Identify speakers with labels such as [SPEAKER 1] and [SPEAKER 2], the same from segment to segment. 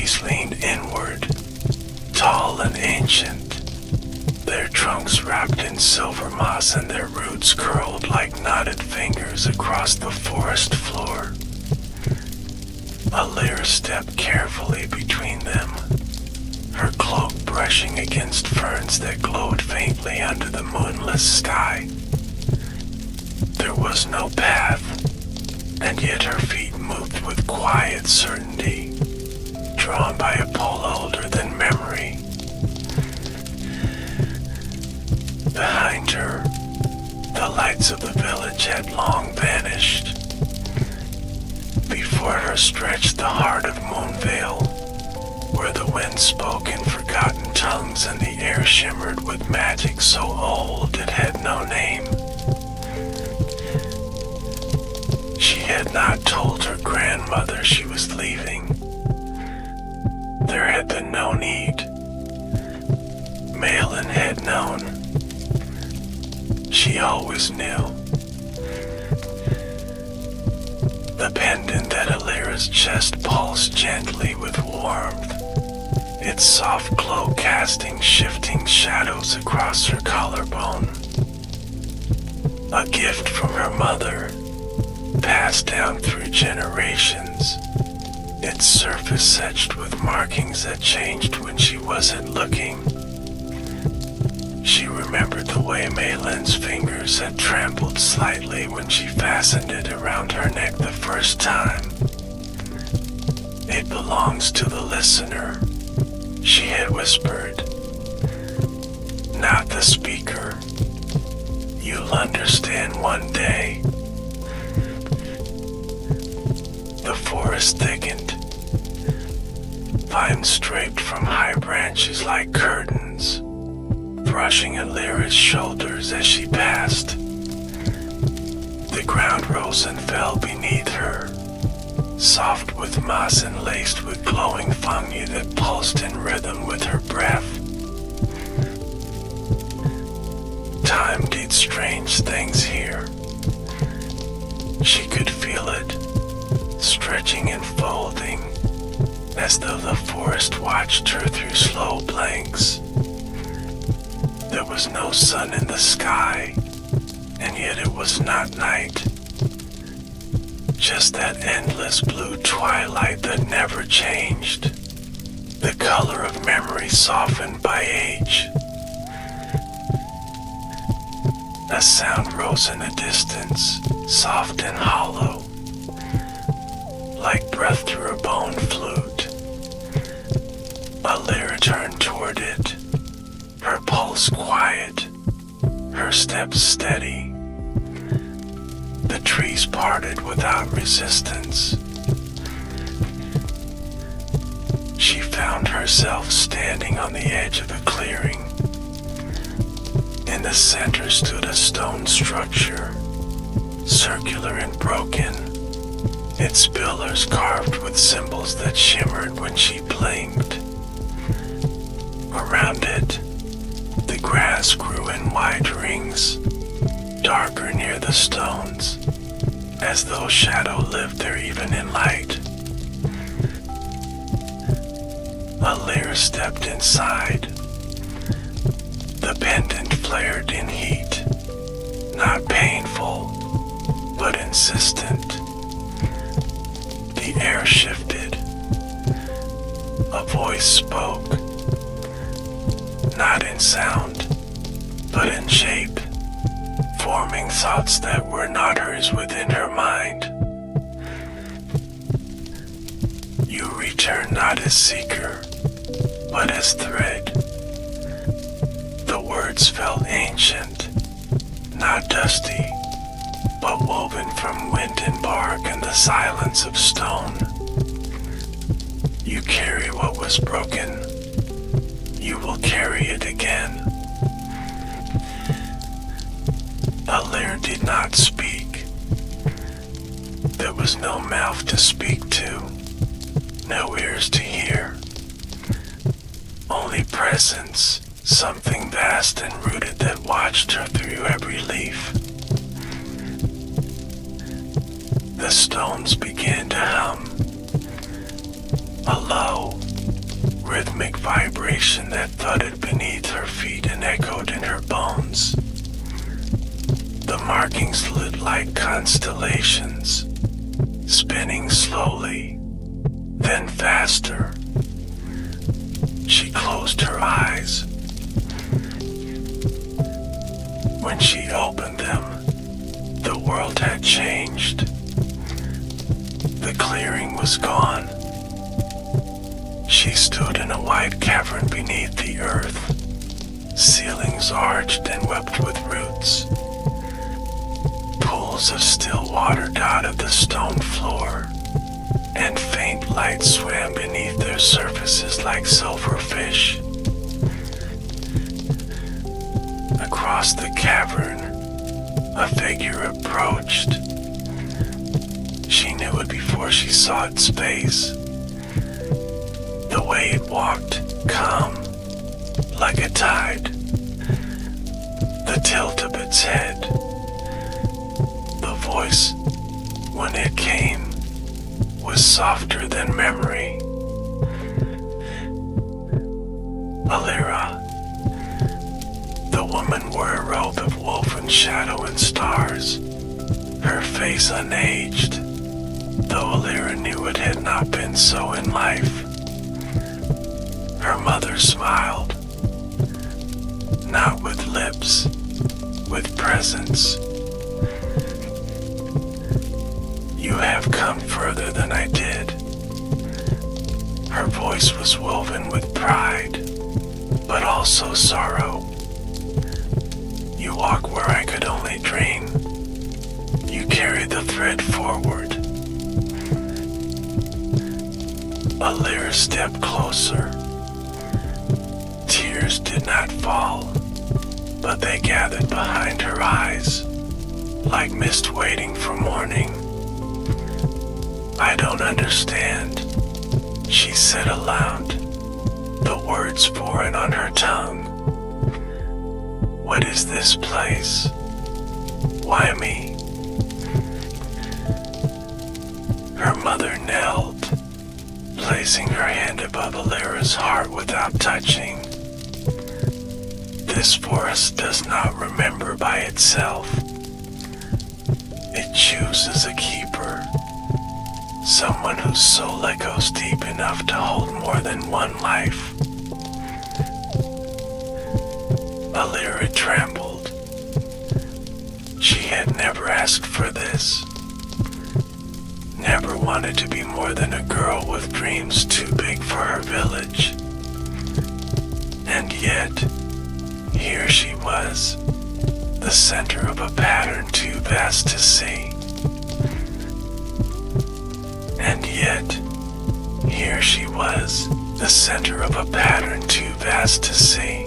[SPEAKER 1] trees leaned inward, tall and ancient, their trunks wrapped in silver moss and their roots curled like knotted fingers across the forest floor. Alira stepped carefully between them, her cloak brushing against ferns that glowed faintly under the moonless sky. There was no path, and yet her feet moved with quiet certainty, drawn by a pull older than memory. Behind her, the lights of the village had long vanished. Before her stretched the heart of Moonveil, where the wind spoke in forgotten tongues and the air shimmered with magic so old it had no name. She had not told her grandmother she was leaving. There had been no need. Malin had known. She always knew. The pendant that Alira's chest pulsed gently with warmth, its soft glow casting shifting shadows across her collarbone. A gift from her mother, passed down through generations, its surface etched with markings that changed when she wasn't looking. She remembered the way Malin's fingers had trampled slightly when she fastened it around her neck the first time. It belongs to the listener, she had whispered, not the speaker. You'll understand one day. The forest thickened, vines draped from high branches like curtains, brushing Alira's shoulders as she passed. The ground rose and fell beneath her, soft with moss and laced with glowing fungi that pulsed in rhythm with her breath. Time did strange things here. She could feel it, stretching and folding, as though the forest watched her through slow blinks. There was no sun in the sky, and yet it was not night. Just that endless blue twilight that never changed, the color of memory softened by age. A sound rose in the distance, soft and hollow, like breath through a bone flute. Alira turned toward it, her pulse quiet, her steps steady. The trees parted without resistance. She found herself standing on the edge of a clearing. In the center stood a stone structure, circular and broken, its pillars carved with symbols that shimmered when she blinked. Around it, the grass grew in wide rings, darker near the stones, as though shadow lived there even in light. Alira stepped inside. The pendant flared in heat, not painful, but insistent. The air shifted. A voice spoke, not in sound, but in shape, forming thoughts that were not hers within her mind. You return not as seeker, but as thread. The words felt ancient, not dusty, but woven from wind and bark and the silence of stone. You carry what was broken. You will carry it again. Alira did not speak. There was no mouth to speak to, no ears to hear. Only presence, something vast and rooted that watched her through every leaf. The stones began to hum, a low, rhythmic vibration that thudded beneath her feet and echoed in her bones. The markings lit like constellations, spinning slowly, then faster. She closed her eyes. When she opened them, the world had changed. The clearing was gone. She stood in a wide cavern beneath the earth, ceilings arched and webbed with roots. Pools of still water dotted the stone floor, and faint light swam beneath their surfaces like silverfish. Across the cavern, a figure approached. She knew it before she saw its face. The way it walked, calm, like a tide. The tilt of its head. The voice, when it came, was softer than memory. Alira. The woman wore a robe of woven shadow and stars, her face unaged, though Alira knew it had not been so in life. Her mother smiled, not with lips, with presence. You have come further than I did. Her voice was woven with pride, but also sorrow. You walk where I could only dream. You carry the thread forward. Alira stepped closer. Tears did not fall, but they gathered behind her eyes, like mist waiting for morning. I don't understand, she said aloud, the words foreign on her tongue. What is this place? Why me? Her mother knelt, placing her hand above Alira's heart without touching. This forest does not remember by itself. It chooses a keeper, someone whose soul echoes deep enough to hold more than one life. Alira trembled. She had never asked for this. Never wanted to be more than a girl with dreams too big for her village. And yet, here she was, the center of a pattern too vast to see. And yet, here she was, the center of a pattern too vast to see.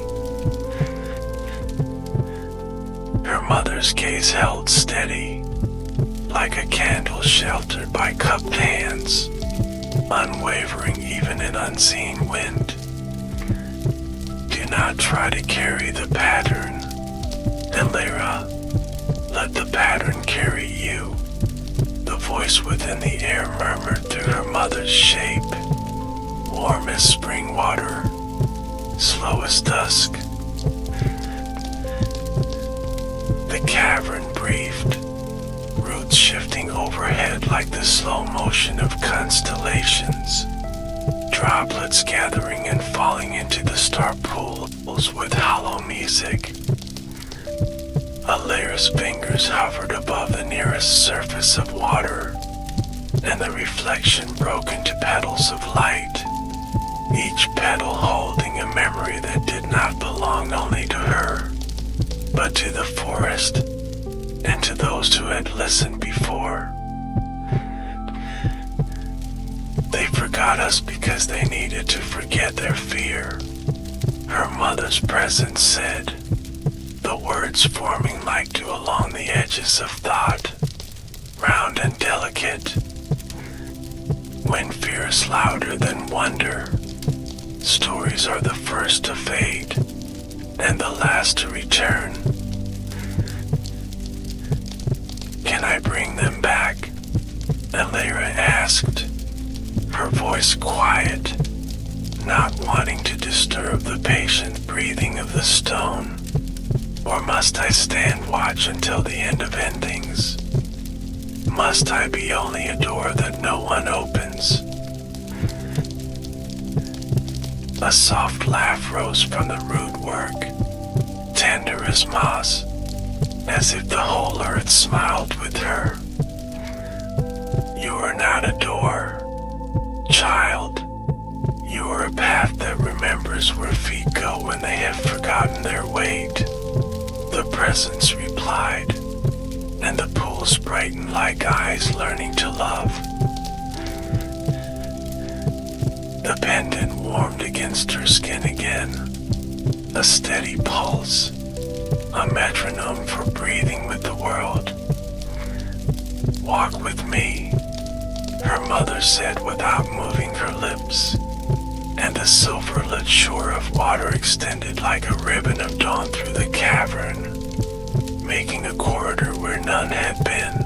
[SPEAKER 1] Her mother's gaze held steady, like a candle sheltered by cupped hands, unwavering even in unseen wind. Do not try to carry the pattern, Alira. Let the pattern carry you. The voice within the air murmured through her mother's shape, warm as spring water, slow as dusk. The cavern breathed, roots shifting overhead like the slow motion of constellations, droplets gathering and falling into the star pools with hollow music. Alira's fingers hovered above the nearest surface of water, and the reflection broke into petals of light, each petal holding a memory that did not belong only to her, but to the forest and to those who had listened before. They forgot us because they needed to forget their fear, her mother's presence said, the words forming like dew along the edges of thought, round and delicate. When fear is louder than wonder, stories are the first to fade and the last to return. Can I bring them back? Alira asked, her voice quiet, not wanting to disturb the patient breathing of the stone. Or must I stand watch until the end of endings? Must I be only a door that no one opens? A soft laugh rose from the rude work, tender as moss, as if the whole earth smiled with her. You are not a door, child. You are a path that remembers where feet go when they have forgotten their weight. The presence replied, and the pools brightened like eyes learning to love. The pendant warmed against her skin again, a steady pulse, a metronome for breathing with the world. Walk with me, her mother said without moving her lips, and the silver-lit shore of water extended like a ribbon of dawn through the cavern, making a corridor where none had been.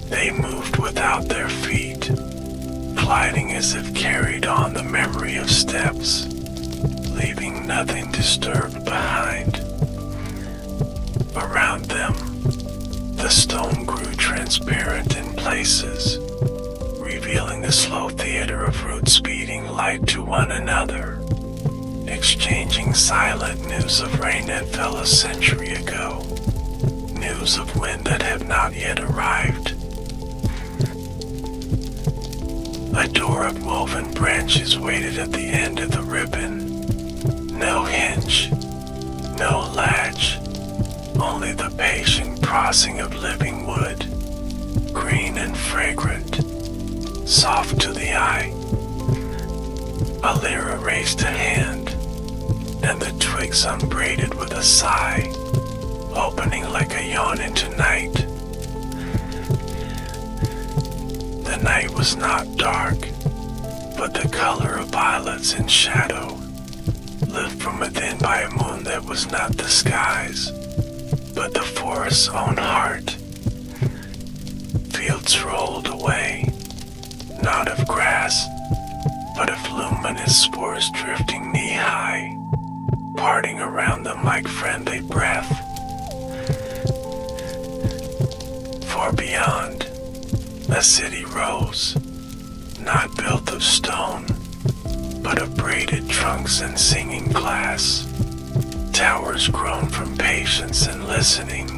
[SPEAKER 1] They moved without their feet, gliding as if carried on the memory of steps, leaving nothing disturbed behind. Around them, the stone grew transparent in places, revealing the slow theater of roots beating light to one another, exchanging silent news of rain that fell a century ago, news of wind that had not yet arrived. A door of woven branches waited at the end of the ribbon. No hinge, no latch, only the patient crossing of living wood, green and fragrant, soft to the eye. Alira raised a hand, and the twigs unbraided with a sigh, opening like a yawn into night. The night was not dark, but the color of violets in shadow, lit from within by a moon that was not the skies, but the forest's own heart. Fields rolled away, not of grass, but of luminous spores drifting knee-high, parting around them like friendly breath. For beyond, a city rose, not built of stone, but of braided trunks and singing glass. Towers grown from patience and listening,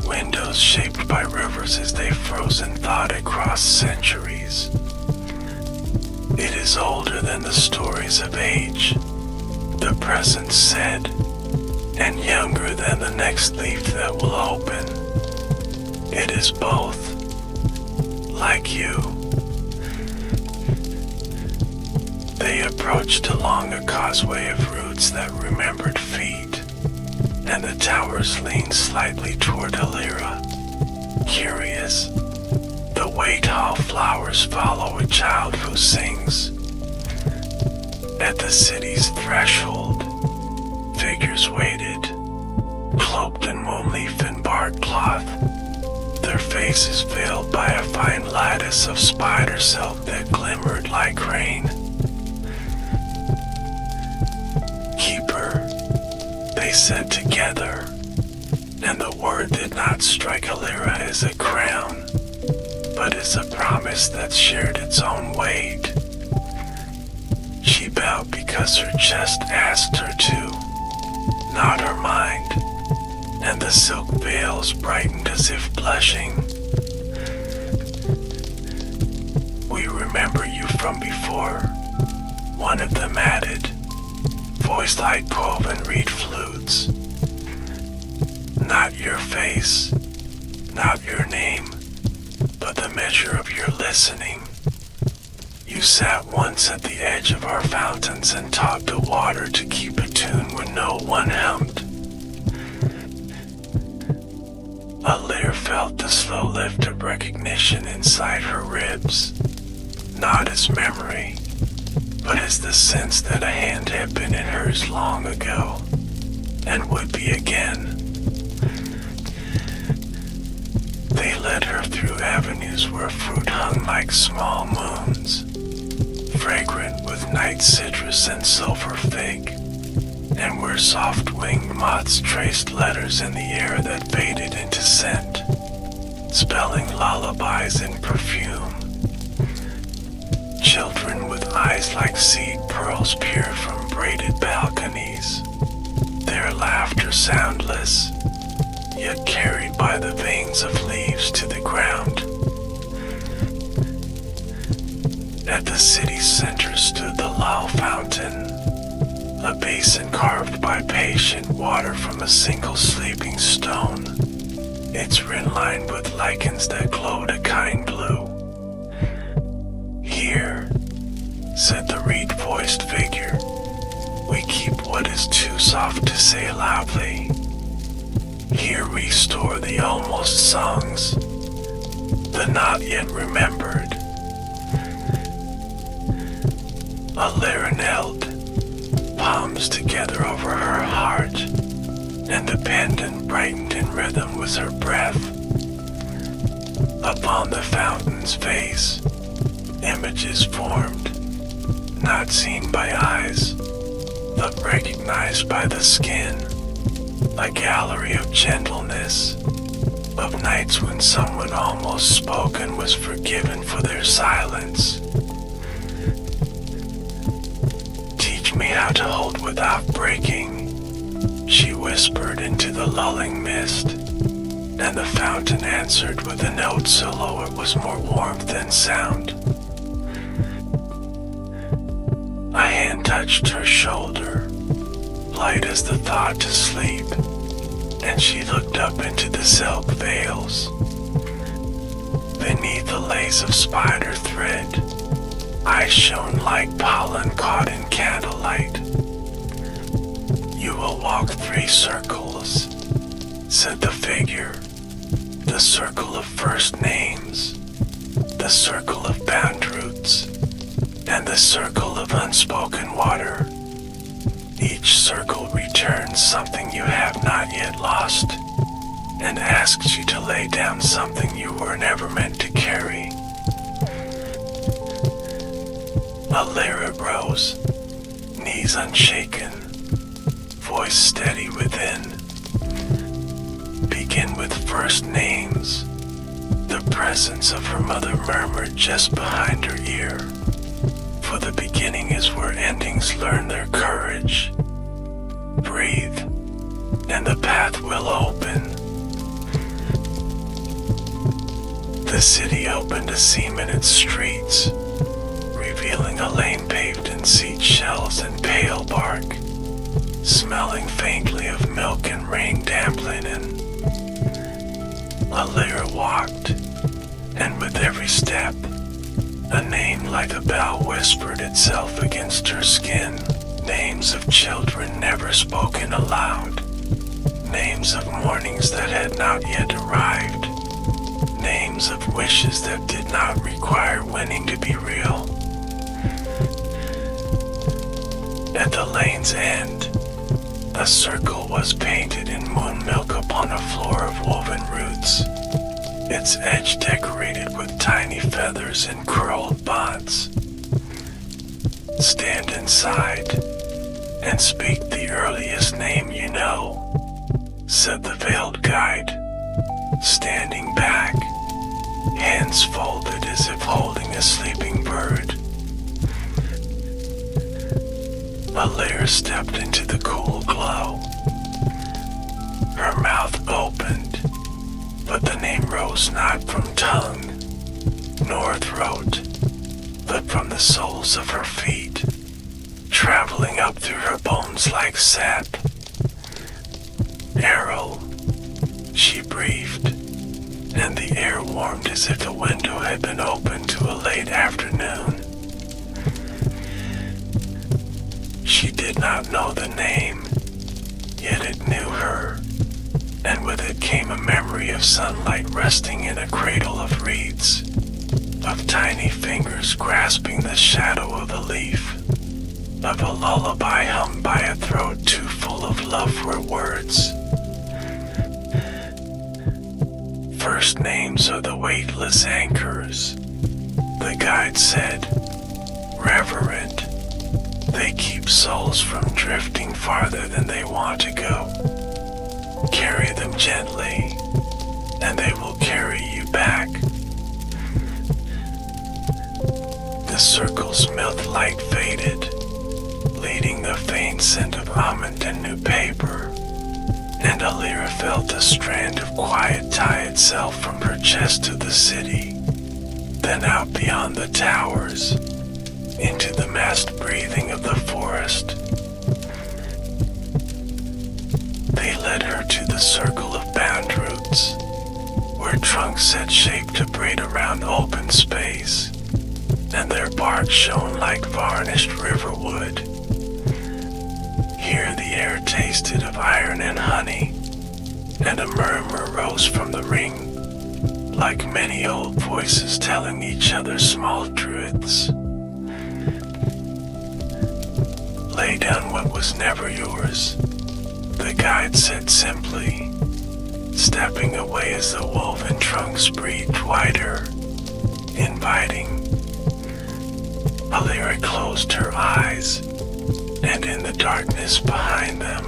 [SPEAKER 1] windows shaped by rivers as they froze in thought across centuries. It is older than the stories of age, the present said, and younger than the next leaf that will open. It is both, like you. They approached along a causeway of roots that remembered feet, and the towers leaned slightly toward Alira, curious. The way tall flowers follow a child who sings. At the city's threshold, figures waited, cloaked in moonleaf and bark cloth, their faces veiled by a fine lattice of spider silk that glimmered like rain. Keeper, they said together, and the word did not strike Alira as a crown, but as a promise that shared its own weight. She bowed because her chest asked her to, not her mind, and the silk veils brightened as if blushing. We remember you from before, one of them added, voiced like woven reed flutes. Not your face, not your name, but the measure of your listening. You sat once at the edge of our fountains and taught the water to keep a tune when no one hummed. Alira felt the slow lift of recognition inside her ribs, not as memory, but as the sense that a hand had been in hers long ago, and would be again. They led her through avenues where fruit hung like small moons, fragrant with night citrus and sulfur fig, and where soft-winged moths traced letters in the air that faded into scent, spelling lullabies in perfume. Children with eyes like seed pearls peer from braided balconies, their laughter soundless, yet carried by the veins of leaves to the ground. At the city's center stood the lull fountain, a basin carved by patient water from a single sleeping stone, its rim lined with lichens that glowed a kind blue. "Here," said the reed-voiced figure, "we keep what is too soft to say loudly. Here we store the almost songs, the not yet remembered." A lyre knelt, palms together over her heart, and the pendant brightened in rhythm with her breath. Upon the fountain's face, images formed, not seen by eyes, but recognized by the skin, a gallery of gentleness, of nights when someone almost spoke and was forgiven for their silence. "Teach me how to hold without breaking," she whispered into the lulling mist, and the fountain answered with a note so low it was more warmth than sound. A hand touched her shoulder, light as the thought to sleep, and she looked up into the silk veils. Beneath a lace of spider thread, eyes shone like pollen caught in candlelight. "You will walk 3 circles," said the figure, "the circle of first names, the circle of bound roots, and the circle of unspoken water. Each circle returns something you have not yet lost, and asks you to lay down something you were never meant to carry." A lyre rose, knees unshaken, voice steady within. "Begin with first names," the presence of her mother murmured just behind her ear. "For the beginning is where endings learn their courage. Breathe, and the path will open." The city opened a seam in its streets, revealing a lane paved in seed shells and pale bark, smelling faintly of milk and rain damp linen. A lyre walked, and with every step, a name like a bell whispered itself against her skin. Names of children never spoken aloud, names of mornings that had not yet arrived, names of wishes that did not require winning to be real. At the lane's end, a circle was painted in moon milk upon a floor of woven roots, its edge decorated with tiny feathers and curled bonds. "Stand inside and speak the earliest name you know," said the veiled guide, standing back, hands folded as if holding a sleeping bird. A lyre stepped into the cool glow. Her mouth opened, but the name rose not from tongue nor throat, but from the soles of her feet, traveling up through her bones like sap. "Errol," she breathed, and the air warmed as if the window had been opened to a late afternoon. She did not know the name, yet it knew her, and with it came a memory of sunlight resting in a cradle of reeds, of tiny fingers grasping the shadow of the leaf, of a lullaby hummed by a throat too full of love for words. "First names are the weightless anchors," the guide said, reverent. They keep souls from drifting farther than they want to go. Carry them gently, and they will carry you back. The circle's milk light faded, leading the faint scent of almond and new paper, and Alira felt a strand of quiet tie itself from her chest to the city, then out beyond the towers, into the massed breathing of the forest. They led her to the circle of bound roots, where trunks set shape to braid around open space, and their bark shone like varnished river wood. Here the air tasted of iron and honey, and a murmur rose from the ring, like many old voices telling each other small truths. Lay down what was never yours, the guide said simply, stepping away as the woven trunks breathed wider, inviting. Alira closed her eyes, and in the darkness behind them,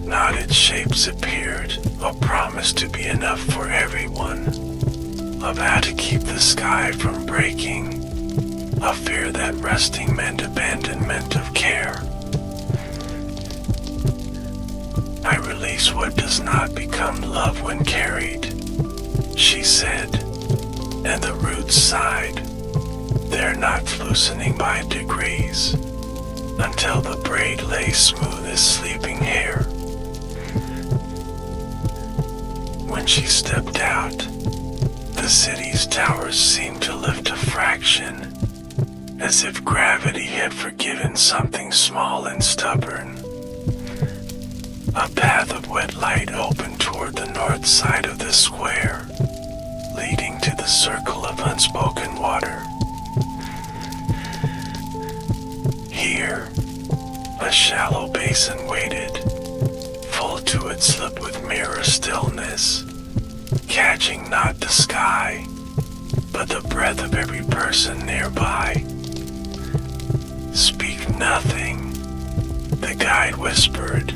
[SPEAKER 1] knotted shapes appeared, a promise to be enough for everyone, of how to keep the sky from breaking, a fear that resting meant abandonment of care. I release what does not become love when carried, she said, and the roots sighed, their knots loosening by degrees, until the braid lay smooth as sleeping hair. When she stepped out, the city's towers seemed to lift a fraction, as if gravity had forgiven something small and stubborn. A path of wet light opened toward the north side of the square, leading to the circle of unspoken water. Here, a shallow basin waited, full to its lip with mirror stillness, catching not the sky, but the breath of every person nearby. Speak nothing, the guide whispered,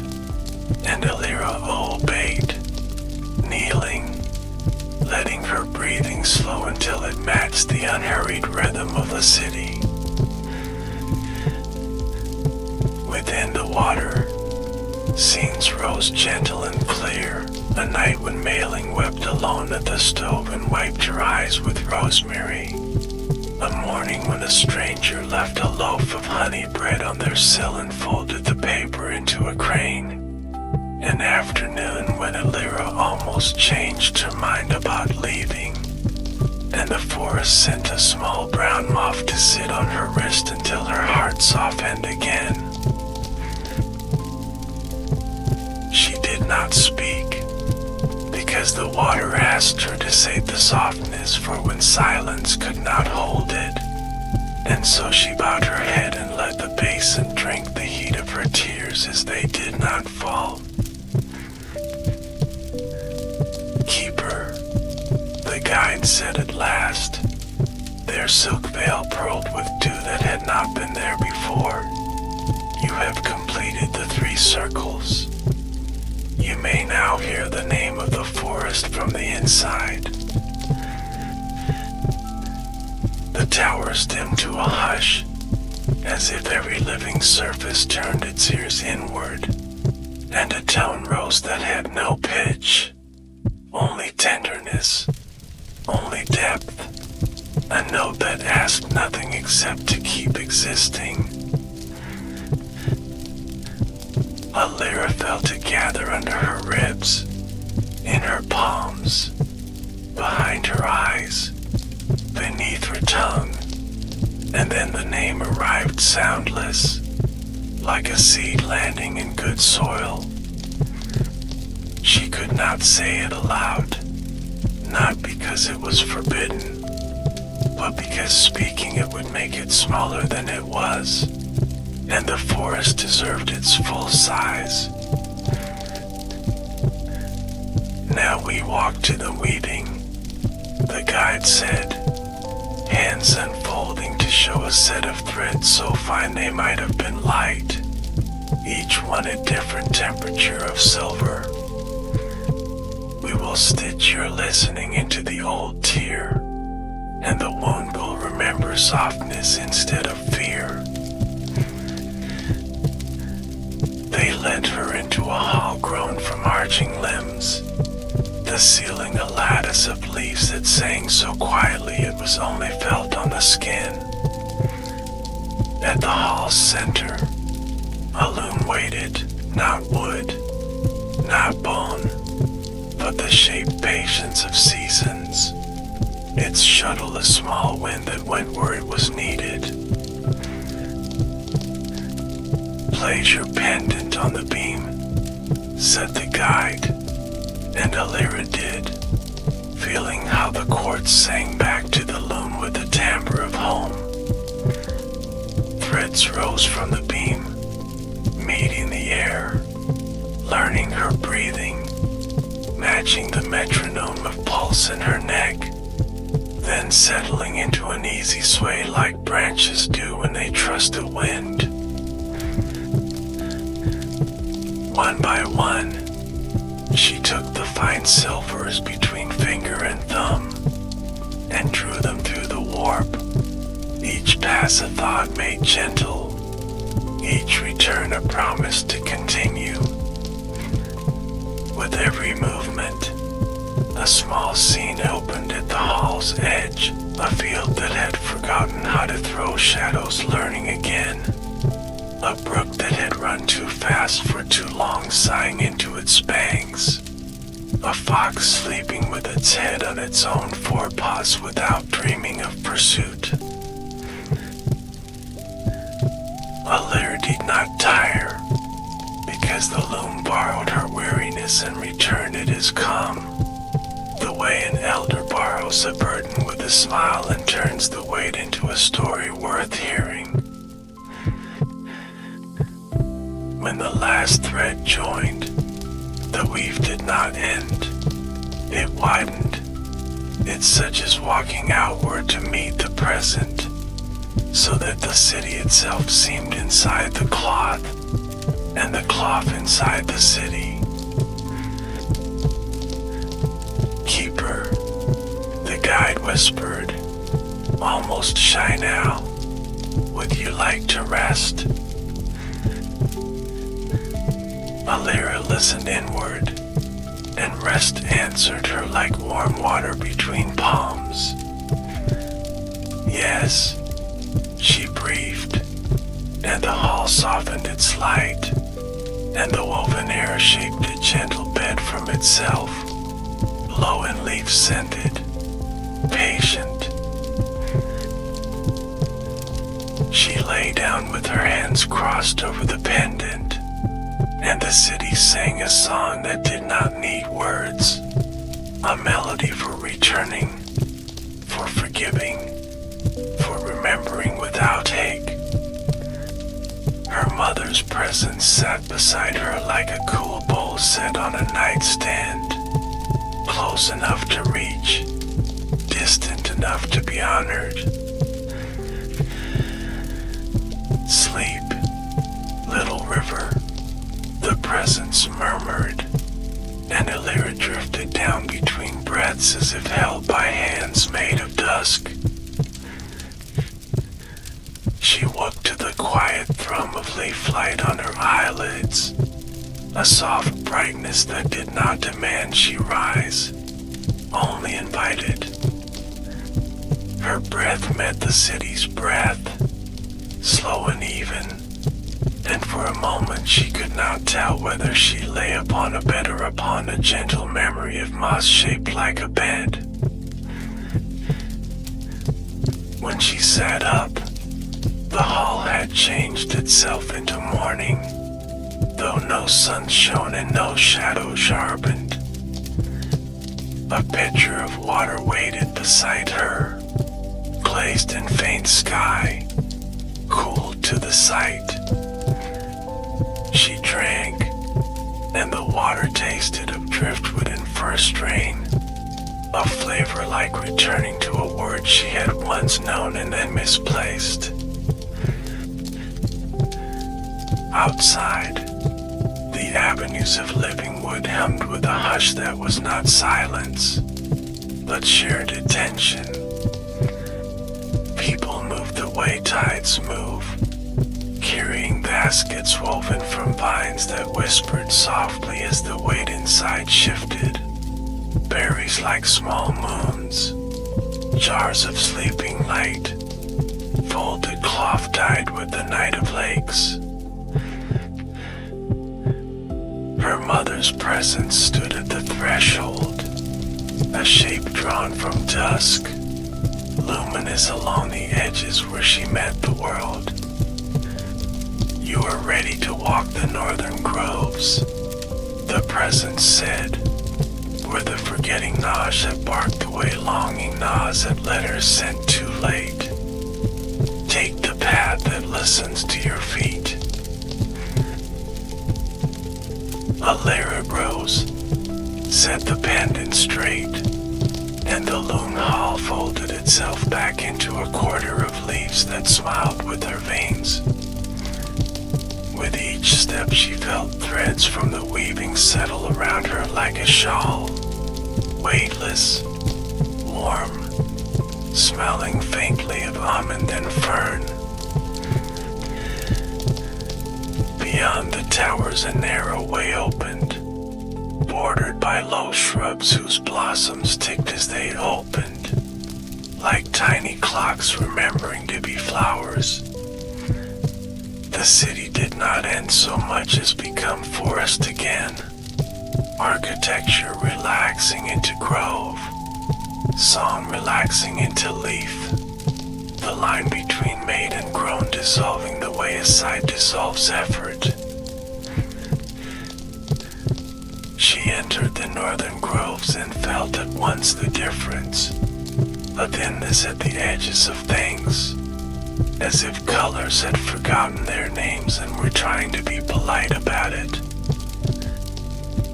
[SPEAKER 1] and Alira obeyed, kneeling, letting her breathing slow until it matched the unhurried rhythm of the city. Within the water, scenes rose gentle and clear, a night when Mailing wept alone at the stove and wiped her eyes with rosemary, a morning when a stranger left a loaf of honey bread on their sill and folded the paper into a crane, an afternoon when Alira almost changed her mind about leaving, and the forest sent a small brown moth to sit on her wrist until her heart softened again. She did not speak, because the water asked her to save the softness for when silence could not hold it, and so she bowed her head and let the basin drink the heat of her tears as they did not fall. Keeper, the guide said at last, their silk veil pearled with dew that had not been there before. You have completed the 3 circles. You may now hear the name of the forest from the inside. The towers dimmed to a hush, as if every living surface turned its ears inward, and a tone rose that had no pitch, only tenderness, only depth, a note that asked nothing except to keep existing. Alira felt it gather under her ribs, in her palms, behind her eyes, beneath her tongue, and then the name arrived soundless, like a seed landing in good soil. She could not say it aloud, not because it was forbidden, but because speaking it would make it smaller than it was, and the forest deserved its full size. Now we walk to the weaving, the guide said, hands unfolding to show a set of threads so fine they might have been light, each one a different temperature of silver. We will stitch your listening into the old tear, and the wound will remember softness instead of fear. They led her into a hall grown from arching limbs, the ceiling a lattice of leaves that sang so quietly it was only felt on the skin. At the hall's center, a loom waited, not wood, not bone, but the shaped patience of seasons. Its shuttle a small wind that went where it was needed. Place your pendant on the beam, said the guide, and Alira did, feeling how the quartz sang back to the loom with the timbre of home. Threads rose from the beam, meeting the air, learning her breathing, matching the metronome of pulse in her neck, then settling into an easy sway like branches do when they trust the wind. One by one, she took the fine silvers between finger and thumb and drew them through the warp. Each pass a thought made gentle, each return a promise to continue. With every movement, a small scene opened at the hall's edge, a field that had forgotten how to throw shadows learning again. A brook that had run too fast for too long sighing into its banks. A fox sleeping with its head on its own four paws without dreaming of pursuit. Alira did not tire, because the loom borrowed her weariness and returned it as calm. The way an elder borrows a burden with a smile and turns the weight into a story worth hearing. When the last thread joined, the weave did not end. It widened. It's such as walking outward to meet the present, so that the city itself seemed inside the cloth, and the cloth inside the city. Keeper, the guide whispered, almost shy now, would you like to rest? Alira listened inward, and rest answered her like warm water between palms. Yes, she breathed, and the hall softened its light, and the woven air shaped a gentle bed from itself, low and leaf-scented, patient. She lay down with her hands crossed over the pendant, and the city sang a song that did not need words, a melody for returning, for forgiving, for remembering without ache. Her mother's presence sat beside her like a cool bowl set on a nightstand, close enough to reach, distant enough to be honored. Sleep, little river, the presence murmured, and Alira drifted down between breaths as if held by hands made of dusk. She woke to the quiet thrum of leaf flight on her eyelids, a soft brightness that did not demand she rise, only invited. Her breath met the city's breath, slow and even, and for a moment she could not tell whether she lay upon a bed or upon a gentle memory of moss shaped like a bed. When she sat up, the hall had changed itself into morning, though no sun shone and no shadow sharpened. A pitcher of water waited beside her, glazed in faint sky, cool to the sight. She drank, and the water tasted of driftwood and first rain, a flavor like returning to a word she had once known and then misplaced. Outside, the avenues of living wood hummed with a hush that was not silence, but shared attention. People moved the way tides move, carrying baskets woven from vines that whispered softly as the weight inside shifted. Berries like small moons, jars of sleeping light, folded cloth dyed with the night of lakes. Her mother's presence stood at the threshold, a shape drawn from dusk, luminous along the edges where she met the world. You are ready to walk the northern groves, the presence said, where the forgetting gnaws have barked away longing gnaws at letters sent too late. Take the path that listens to your feet. A lyra rose, set the pendant straight, and the loom hall folded itself back into a quarter of leaves that smiled with her veins. With each step she felt threads from the weaving settle around her like a shawl, weightless, warm, smelling faintly of almond and fern. Beyond the towers a narrow way opened, bordered by low shrubs whose blossoms ticked as they opened, like tiny clocks remembering to be flowers. The city did not end so much as become forest again, architecture relaxing into grove, song relaxing into leaf, the line between made and grown dissolving the way a sight dissolves effort. She entered the northern groves and felt at once the difference, a thinness at the edges of things, as if colors had forgotten their names and were trying to be polite about it.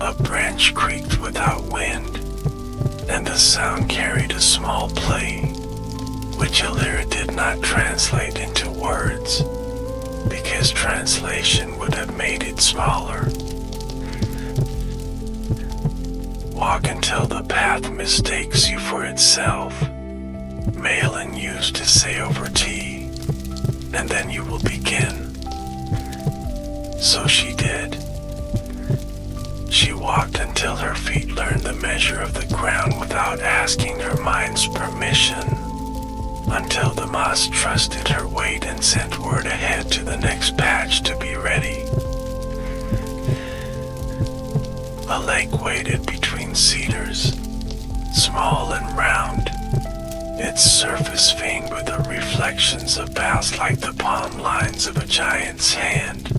[SPEAKER 1] A branch creaked without wind, and the sound carried a small plea, which Alira did not translate into words, because translation would have made it smaller. Walk until the path mistakes you for itself, Malin used to say over tea, and then you will begin. So she did. She walked until her feet learned the measure of the ground without asking her mind's permission, until the moss trusted her weight and sent word ahead to the next patch to be ready. A lake waited between cedars, small and round, its surface veined with the reflections of boughs like the palm lines of a giant's hand.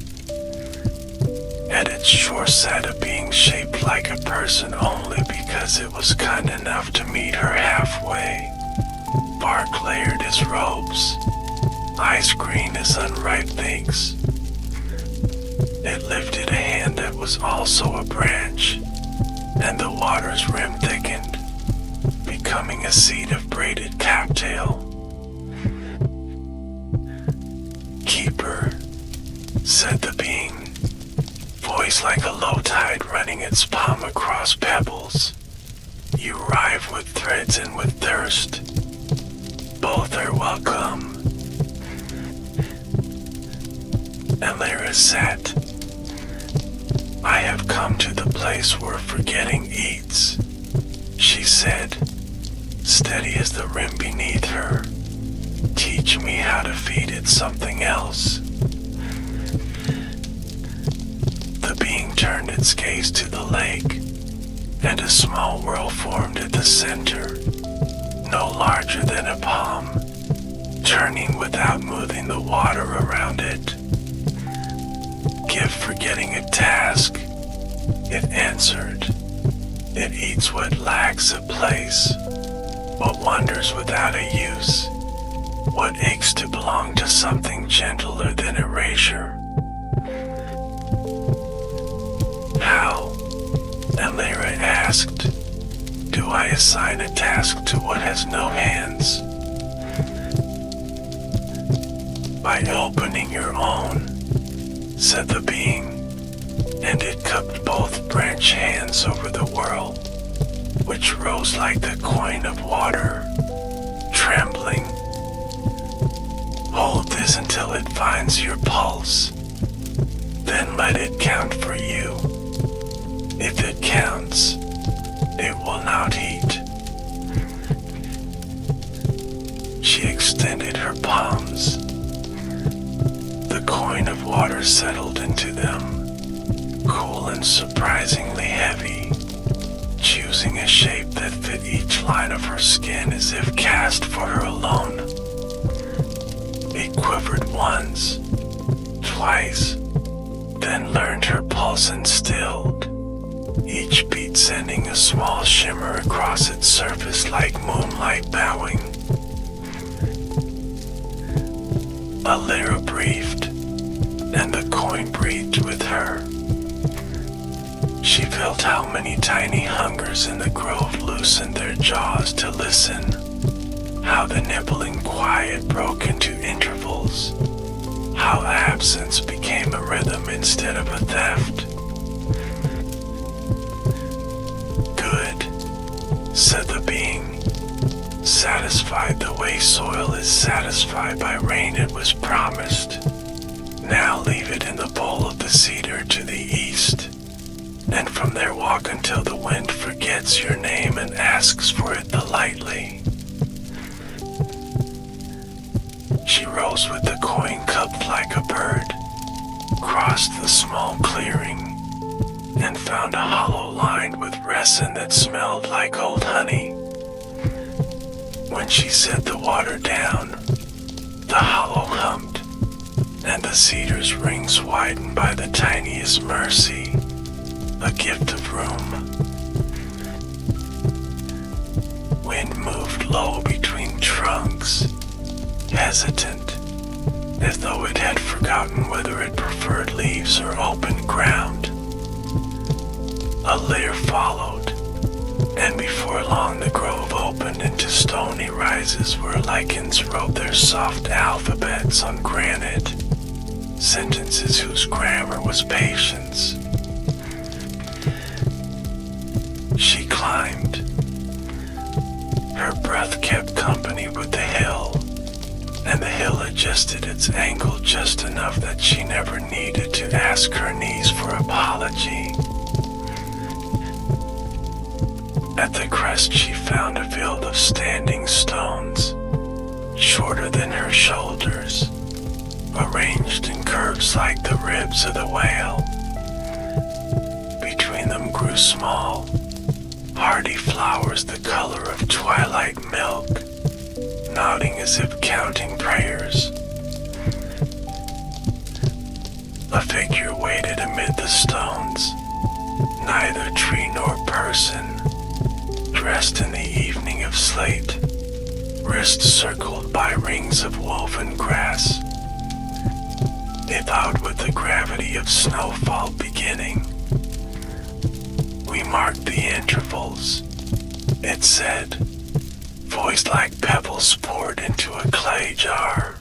[SPEAKER 1] At its shore sat a being shaped like a person only because it was kind enough to meet her halfway. Bark layered as robes, ice green as unripe figs. It lifted a hand that was also a branch, and the water's rim thickened, becoming a seed of braided cattail. Keeper, said the being, voice like a low tide running its palm across pebbles. You rive with threads and with thirst. Both are welcome. Alira sat. I have come to the place where forgetting eats, she said, steady as the rim beneath her. Teach me how to feed it something else. The being turned its gaze to the lake, and a small whirl formed at the center, no larger than a palm, turning without moving the water around it. Give forgetting a task, it answered. It eats what lacks a place, what wanders without a use, what aches to belong to something gentler than erasure. How? Alira asked. Do I assign a task to what has no hands? By opening your own, said the being, and it cupped both branch hands over the whirl, which rose like the coin of water, trembling. Hold this until it finds your pulse, then let it count for you. If it counts, it will not heat. She extended her palms. The coin of water settled into them, cool and surprisingly heavy, choosing a shape that fit each line of her skin as if cast for her alone. It quivered once, twice, then learned her pulse and stilled, each beat sending a small shimmer across its surface like moonlight bowing. A lyra breathed, and the coin breathed with her. She felt how many tiny hungers in the grove loosened their jaws to listen, how the nibbling quiet broke into intervals, how absence became a rhythm instead of a theft. Good, said the being, satisfied the way soil is satisfied by rain it was promised. Now leave it in the bowl of the cedar to the east, and from there walk until the wind forgets your name and asks for it lightly. She rose with the coin cupped like a bird, crossed the small clearing, and found a hollow lined with resin that smelled like old honey. When she set the water down, the hollow hummed, and the cedar's rings widened by the tiniest mercy, a gift of room. Wind moved low between trunks, hesitant, as though it had forgotten whether it preferred leaves or open ground. A layer followed, and before long the grove opened into stony rises where lichens wrote their soft alphabets on granite, sentences whose grammar was patience. She climbed. Her breath kept company with the hill, and the hill adjusted its angle just enough that she never needed to ask her knees for apology. At the crest she found a field of standing stones, shorter than her shoulders, arranged in curves like the ribs of the whale. Between them grew small, hardy flowers the color of twilight milk, nodding as if counting prayers. A figure waited amid the stones, neither tree nor person, dressed in the evening of slate, wrist circled by rings of woven grass. They bowed with the gravity of snowfall beginning. We marked the intervals, it said, voiced like pebbles poured into a clay jar,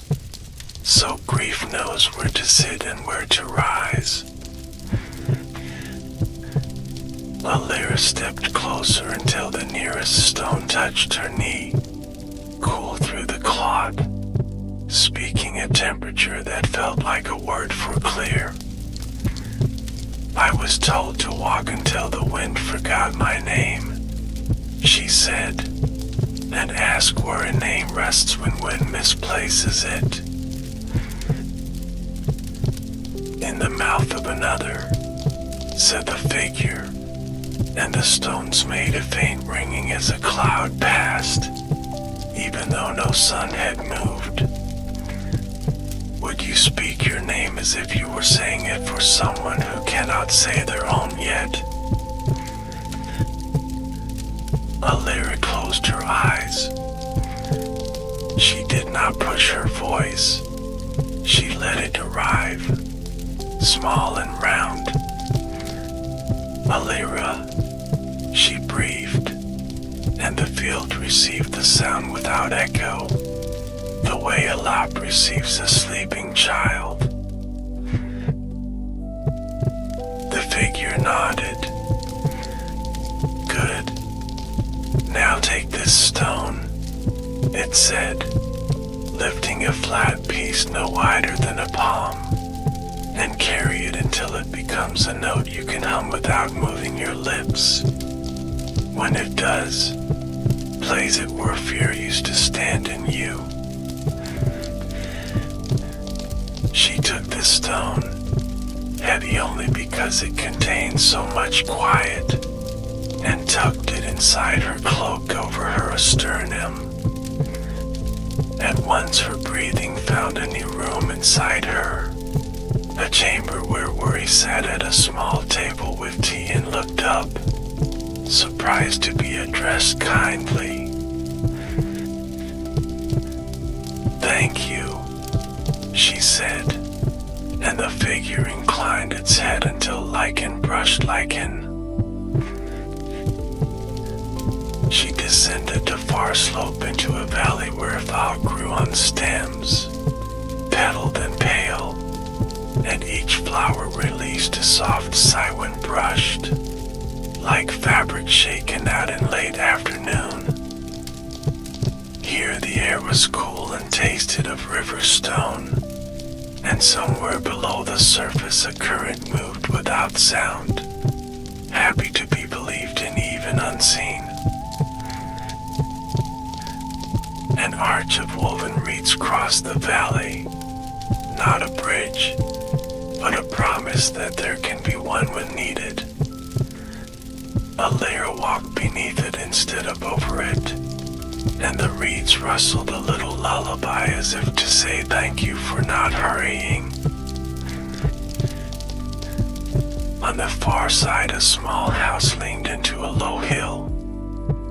[SPEAKER 1] so grief knows where to sit and where to rise. Lyra stepped closer until the nearest stone touched her knee, cool through the clod, speaking a temperature that felt like a word for clear. I was told to walk until the wind forgot my name, she said, and ask where a name rests when wind misplaces it. In the mouth of another, said the figure, and the stones made a faint ringing as a cloud passed, even though no sun had moved. Would you speak your name as if you were saying it for someone who cannot say their own yet? Lyra closed her eyes. She did not push her voice. She let it arrive, small and round. Lyra, she breathed, field received the sound without echo, the way a lap receives a sleeping child. The figure nodded. Good. Now take this stone, it said, lifting a flat piece no wider than a palm, and carry it until it becomes a note you can hum without moving your lips. When it does, place it where fear used to stand in you. She took the stone, heavy only because it contained so much quiet, and tucked it inside her cloak over her sternum. At once her breathing found a new room inside her, a chamber where Worry sat at a small table with tea and looked up, surprised to be addressed kindly. Thank you, she said, and the figure inclined its head until lichen brushed lichen. She descended a far slope into a valley where thought grew on stems, petaled and pale, and each flower released a soft sigh when brushed, like fabric shaken out in late afternoon. Here the air was cool and tasted of river stone, and somewhere below the surface a current moved without sound, happy to be believed in even unseen. An arch of woven reeds crossed the valley, not a bridge, but a promise that there can be one when needed. A layer walked beneath it instead of over it, and the reeds rustled a little lullaby as if to say thank you for not hurrying. On the far side, a small house leaned into a low hill,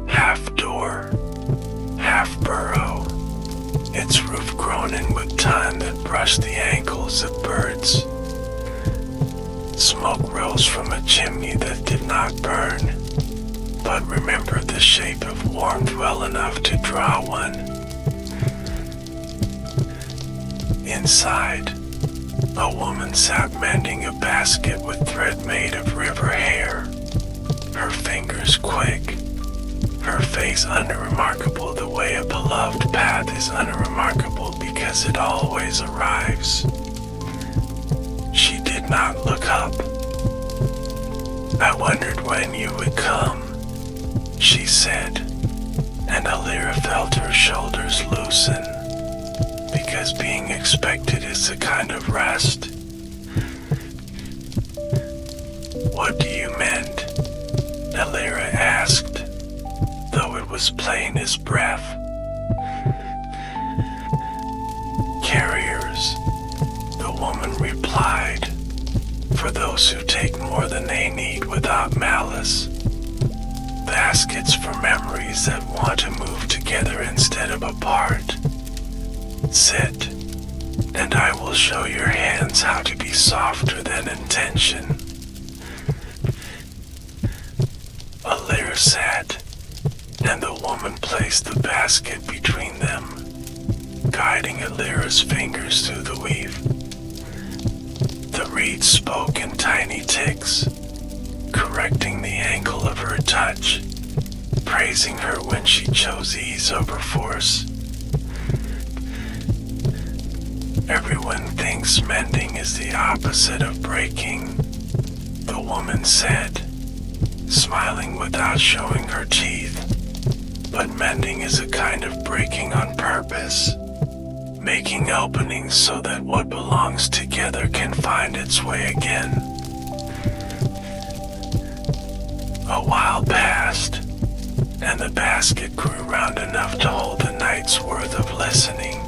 [SPEAKER 1] half door, half burrow, its roof grown in with time that brushed the ankles of birds. Smoke rose from a chimney that did not burn, but remembered the shape of warmth well enough to draw one. Inside, a woman sat mending a basket with thread made of river hair, her fingers quick, her face unremarkable the way a beloved path is unremarkable because it always arrives. She did not look up. I wondered when you would come, she said, and Alira felt her shoulders loosen, because being expected is a kind of rest. What do you mend? Alira asked, though it was plain as breath. Carriers, the woman replied, for those who take more than they need without malice. Baskets for memories that want to move together instead of apart. Sit, and I will show your hands how to be softer than intention. Alira sat, and the woman placed the basket between them, guiding Alira's fingers through the weave. The reeds spoke in tiny ticks, correcting the angle of her touch, praising her when she chose ease over force. Everyone thinks mending is the opposite of breaking, the woman said, smiling without showing her teeth. But mending is a kind of breaking on purpose, making openings so that what belongs together can find its way again. A while passed, and the basket grew round enough to hold a night's worth of listening.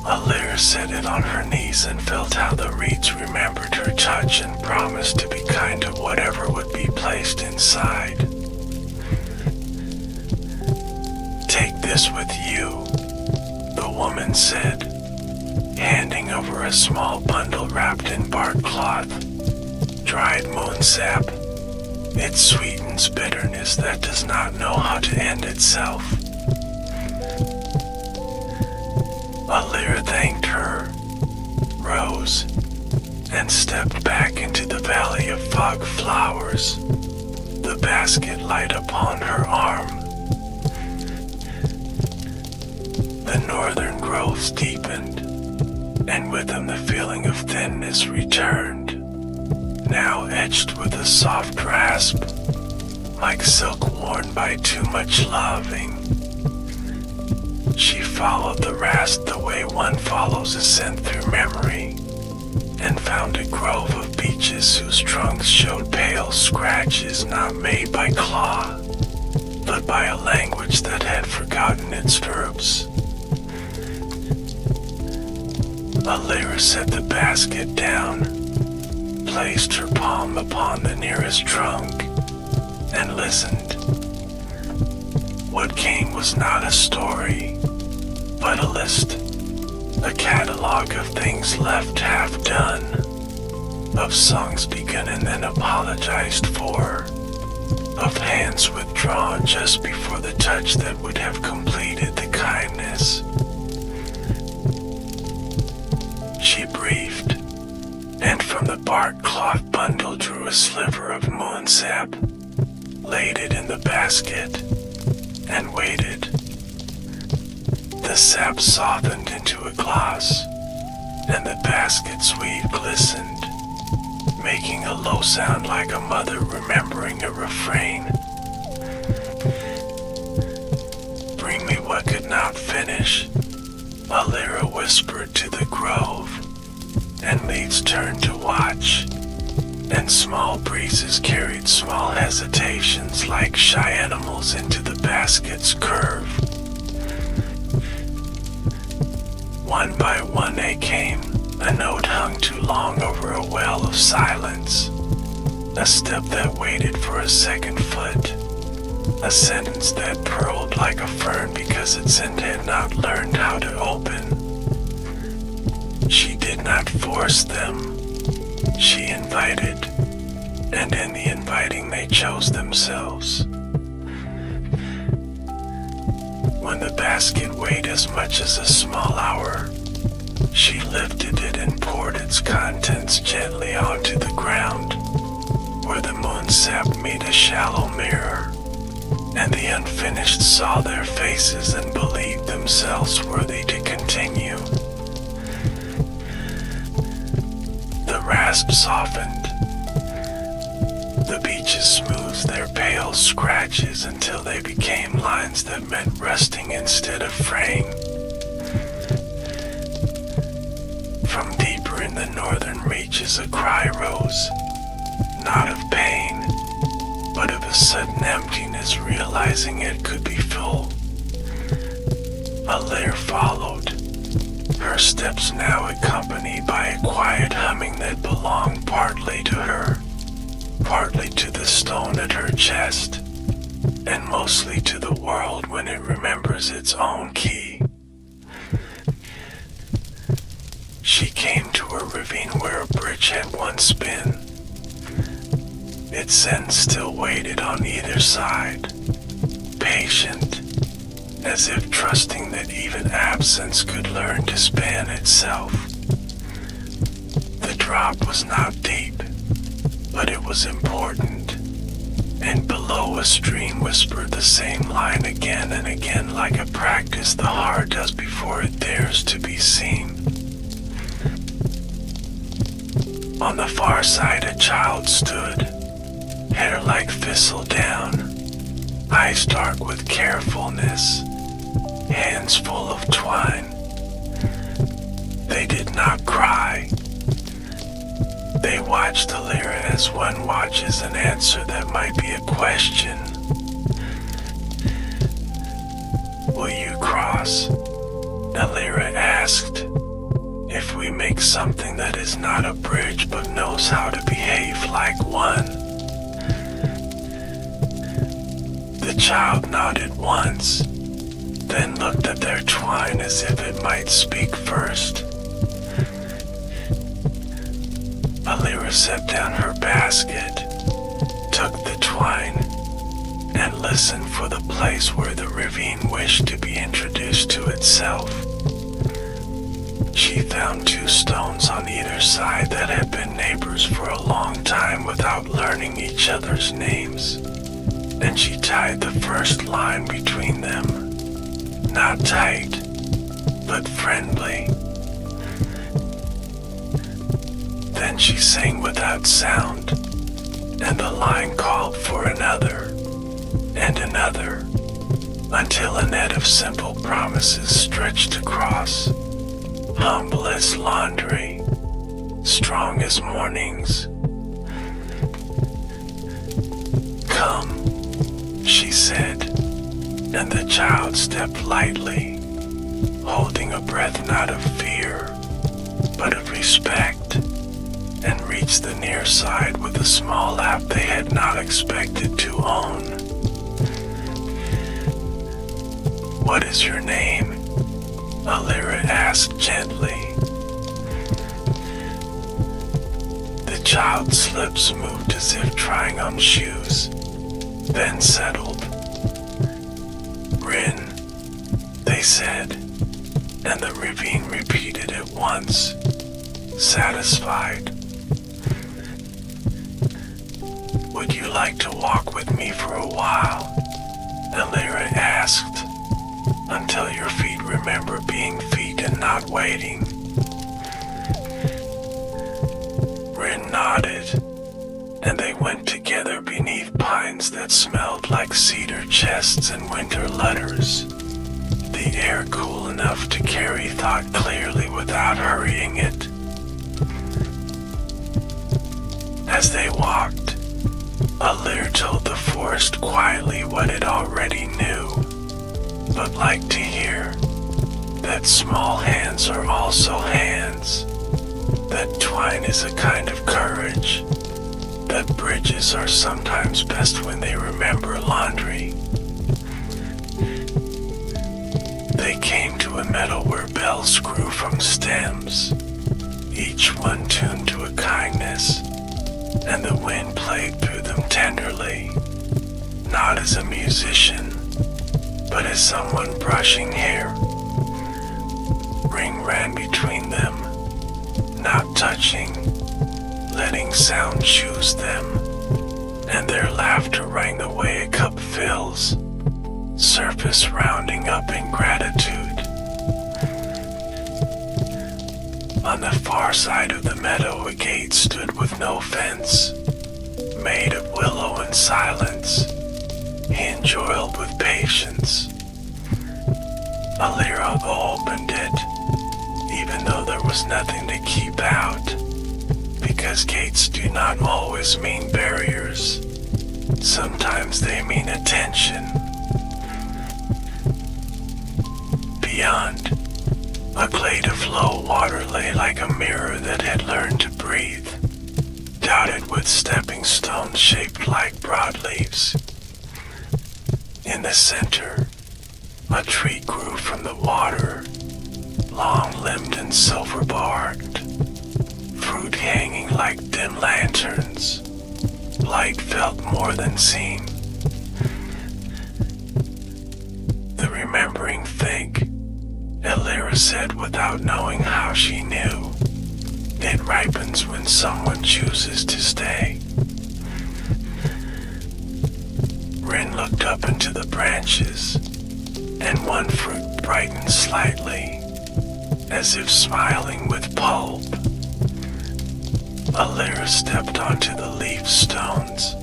[SPEAKER 1] Alira set it on her knees and felt how the reeds remembered her touch and promised to be kind to whatever would be placed inside. Take this with you, the woman said, handing over a small bundle wrapped in bark cloth, dried moon sap, It sweetens bitterness that does not know how to end itself. Alira thanked her, rose, and stepped back into the valley of fog flowers, the basket light upon her arm. The northern groves deepened, and with them the feeling of thinness returned, now etched with a soft rasp, like silk worn by too much loving. She followed the rasp the way one follows a scent through memory, and found a grove of beeches whose trunks showed pale scratches not made by claw, but by a language that had forgotten its verbs. Alira set the basket down, placed her palm upon the nearest trunk, and listened. What came was not a story, but a list, a catalog of things left half done, of songs begun and then apologized for, of hands withdrawn just before the touch that would have completed the kindness. She breathed, and from the bark cloth bundle drew a sliver of moon sap, laid it in the basket, and waited. The sap softened into a gloss, and the basket's weave glistened, making a low sound like a mother remembering a refrain. Bring me what could not finish, Alira whispered to the grove, and leaves turned to watch, and small breezes carried small hesitations like shy animals into the basket's curve. One by one they came, a note hung too long over a well of silence, a step that waited for a second foot, a sentence that purled like a fern because its end had not learned how to open. She did not force them, she invited, and in the inviting they chose themselves. When the basket weighed as much as a small hour, she lifted it and poured its contents gently onto the ground, where the moon sap made a shallow mirror, and the unfinished saw their faces and believed themselves worthy to continue. The rasp softened. The beeches smoothed their pale scratches until they became lines that meant resting instead of fraying. From deeper in the northern reaches a cry rose, not of pain, but of a sudden emptiness, realizing it could be full. Alira followed, her steps now accompanied by a quiet humming that belonged partly to her, partly to the stone at her chest, and mostly to the world when it remembers its own key. She came to a ravine where a bridge had once been. Its end still waited on either side, patient, as if trusting that even absence could learn to span itself. The drop was not deep, but it was important, and below a stream whispered the same line again and again like a practice the heart does before it dares to be seen. On the far side a child stood, hair like thistledown, eyes dark with carefulness, hands full of twine. They did not cry. They watched Alira as one watches an answer that might be a question. Will you cross? Alira asked. If we make something that is not a bridge but knows how to behave like one. The child nodded once, then looked at their twine as if it might speak first. Alira set down her basket, took the twine and listened for the place where the ravine wished to be introduced to itself. She found 2 stones on either side that had been neighbors for a long time without learning each other's names, and she tied the first line between them, not tight, but friendly. Then she sang without sound, and the line called for another, and another, until a net of simple promises stretched across, humble as laundry, strong as mornings. "Come," she said, and the child stepped lightly, holding a breath not of fear, but of respect, and reached the near side with a small app they had not expected to own. "What is your name?" Alira asked gently. The child's lips moved as if trying on shoes, then settled. "Rin," they said, and the ravine repeated it once, satisfied. "Would you like to walk with me for a while?" Alira asked, "until your feet remember being feet and not waiting." Rin nodded, and they went together beneath pines that smelled like cedar chests and winter letters, the air cool enough to carry thought clearly without hurrying it. As they walked, Alir told the forest quietly what it already knew, but liked to hear, that small hands are also hands, that twine is a kind of courage, that bridges are sometimes best when they remember laundry. They came to a meadow where bells grew from stems, each one tuned to a kindness, and the wind played through them tenderly, not as a musician, but as someone brushing hair. Ring ran between them, not touching, letting sound choose them, and their laughter rang the way a cup fills, surface rounding up in gratitude. On the far side of the meadow, a gate stood with no fence, made of willow and silence, hinge oiled with patience. Alira opened it, even though there was nothing to keep out, because gates do not always mean barriers. Sometimes they mean attention. Beyond, a glade of low water lay like a mirror that had learned to breathe, dotted with stepping stones shaped like broadleaves. In the center, a tree grew from the water, long-limbed and silver-barked, fruit hanging like dim lanterns, light felt more than seen. The remembering fig, Alira said without knowing how she knew. It ripens when someone chooses to stay. Rin looked up into the branches, and one fruit brightened slightly, as if smiling with pulp. Alira stepped onto the leaf stones,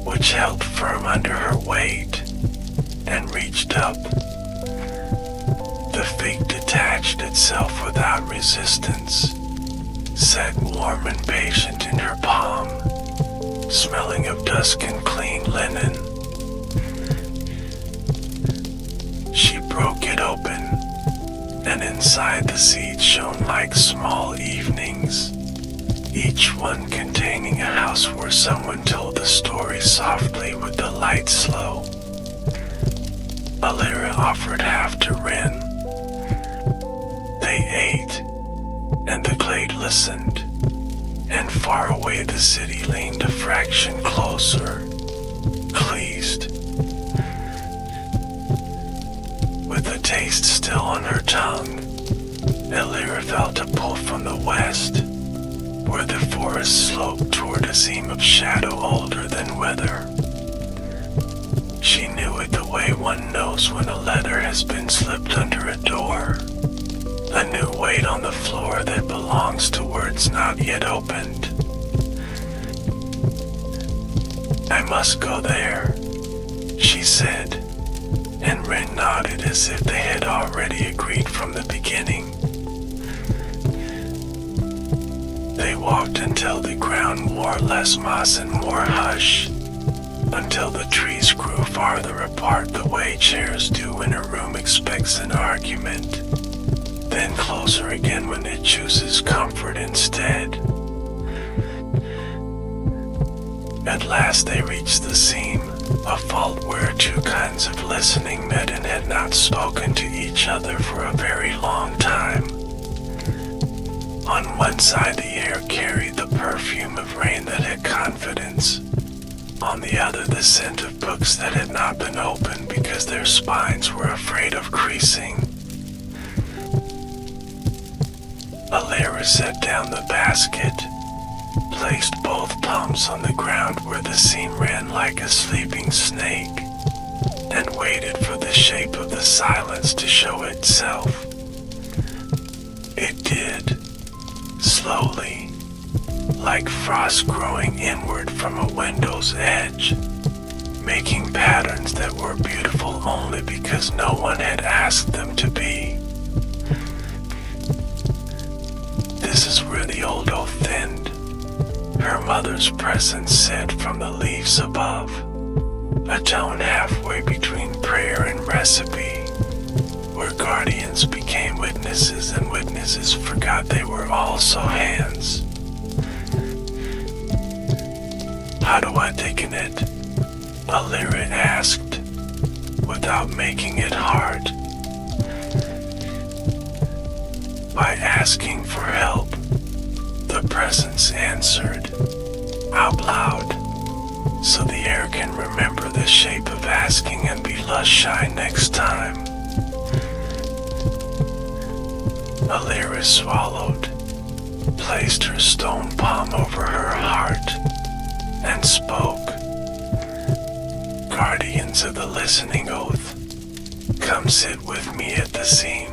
[SPEAKER 1] which held firm under her weight, and reached up. The fig detached itself without resistance, sat warm and patient in her palm, smelling of dusk and clean linen. She broke it open, and inside the seeds shone like small evenings, each one containing a house where someone told the story softly with the light slow. Alira offered half to Rin. They ate, and the glade listened, and far away the city leaned a fraction closer, taste still on her tongue, Elira felt a pull from the west, where the forest sloped toward a seam of shadow older than weather. She knew it the way one knows when a letter has been slipped under a door, a new weight on the floor that belongs to words not yet opened. "I must go there," she said, and Ren nodded as if they had already agreed from the beginning. They walked until the ground wore less moss and more hush, until the trees grew farther apart the way chairs do when a room expects an argument, then closer again when it chooses comfort instead. At last they reached the seam, a fault where two kinds of listening met and had not spoken to each other for a very long time. On one side the air carried the perfume of rain that had confidence. On the other the scent of books that had not been opened because their spines were afraid of creasing. Elira set down the basket, placed both palms on the ground where the seam ran like a sleeping snake, and waited for the shape of the silence to show itself. It did, slowly, like frost growing inward from a window's edge, making patterns that were beautiful only because no one had asked them to be. This is where the old oak thinned, her mother's presence said from the leaves above, a tone halfway between prayer and recipe, where guardians became witnesses and witnesses forgot they were also hands. "How do I take in it?" Elira asked, without making it hard. "By asking for help," the presence answered, out loud, so the air can remember the shape of asking and be less shy next time. Elira swallowed, placed her stone palm over her heart, and spoke. "Guardians of the listening oath, come sit with me at the seam.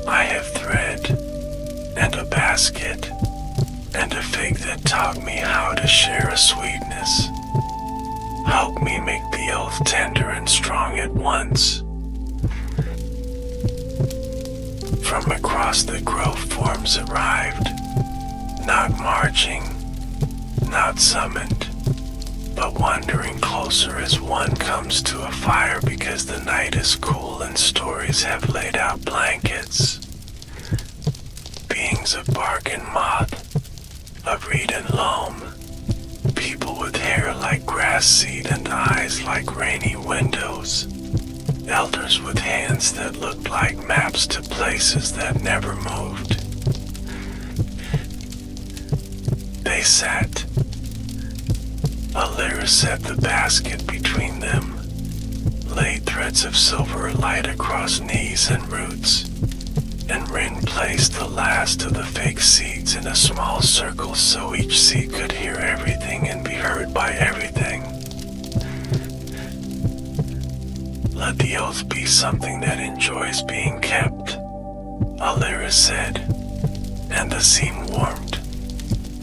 [SPEAKER 1] I have thread, and a basket, and a fig that taught me how to share a sweetness. Help me make the oath tender and strong at once." From across the grove forms arrived, not marching, not summoned, but wandering closer as one comes to a fire because the night is cool and stories have laid out blankets. Beings of bark and moth, of reed and loam, people with hair like grass seed and eyes like rainy windows, elders with hands that looked like maps to places that never moved. They sat. Elira set the basket between them, laid threads of silver light across knees and roots, and Rin placed the last of the fake seeds in a small circle so each seed could hear everything and be heard by everything. "Let the oath be something that enjoys being kept," Elira said, and the seam warmed,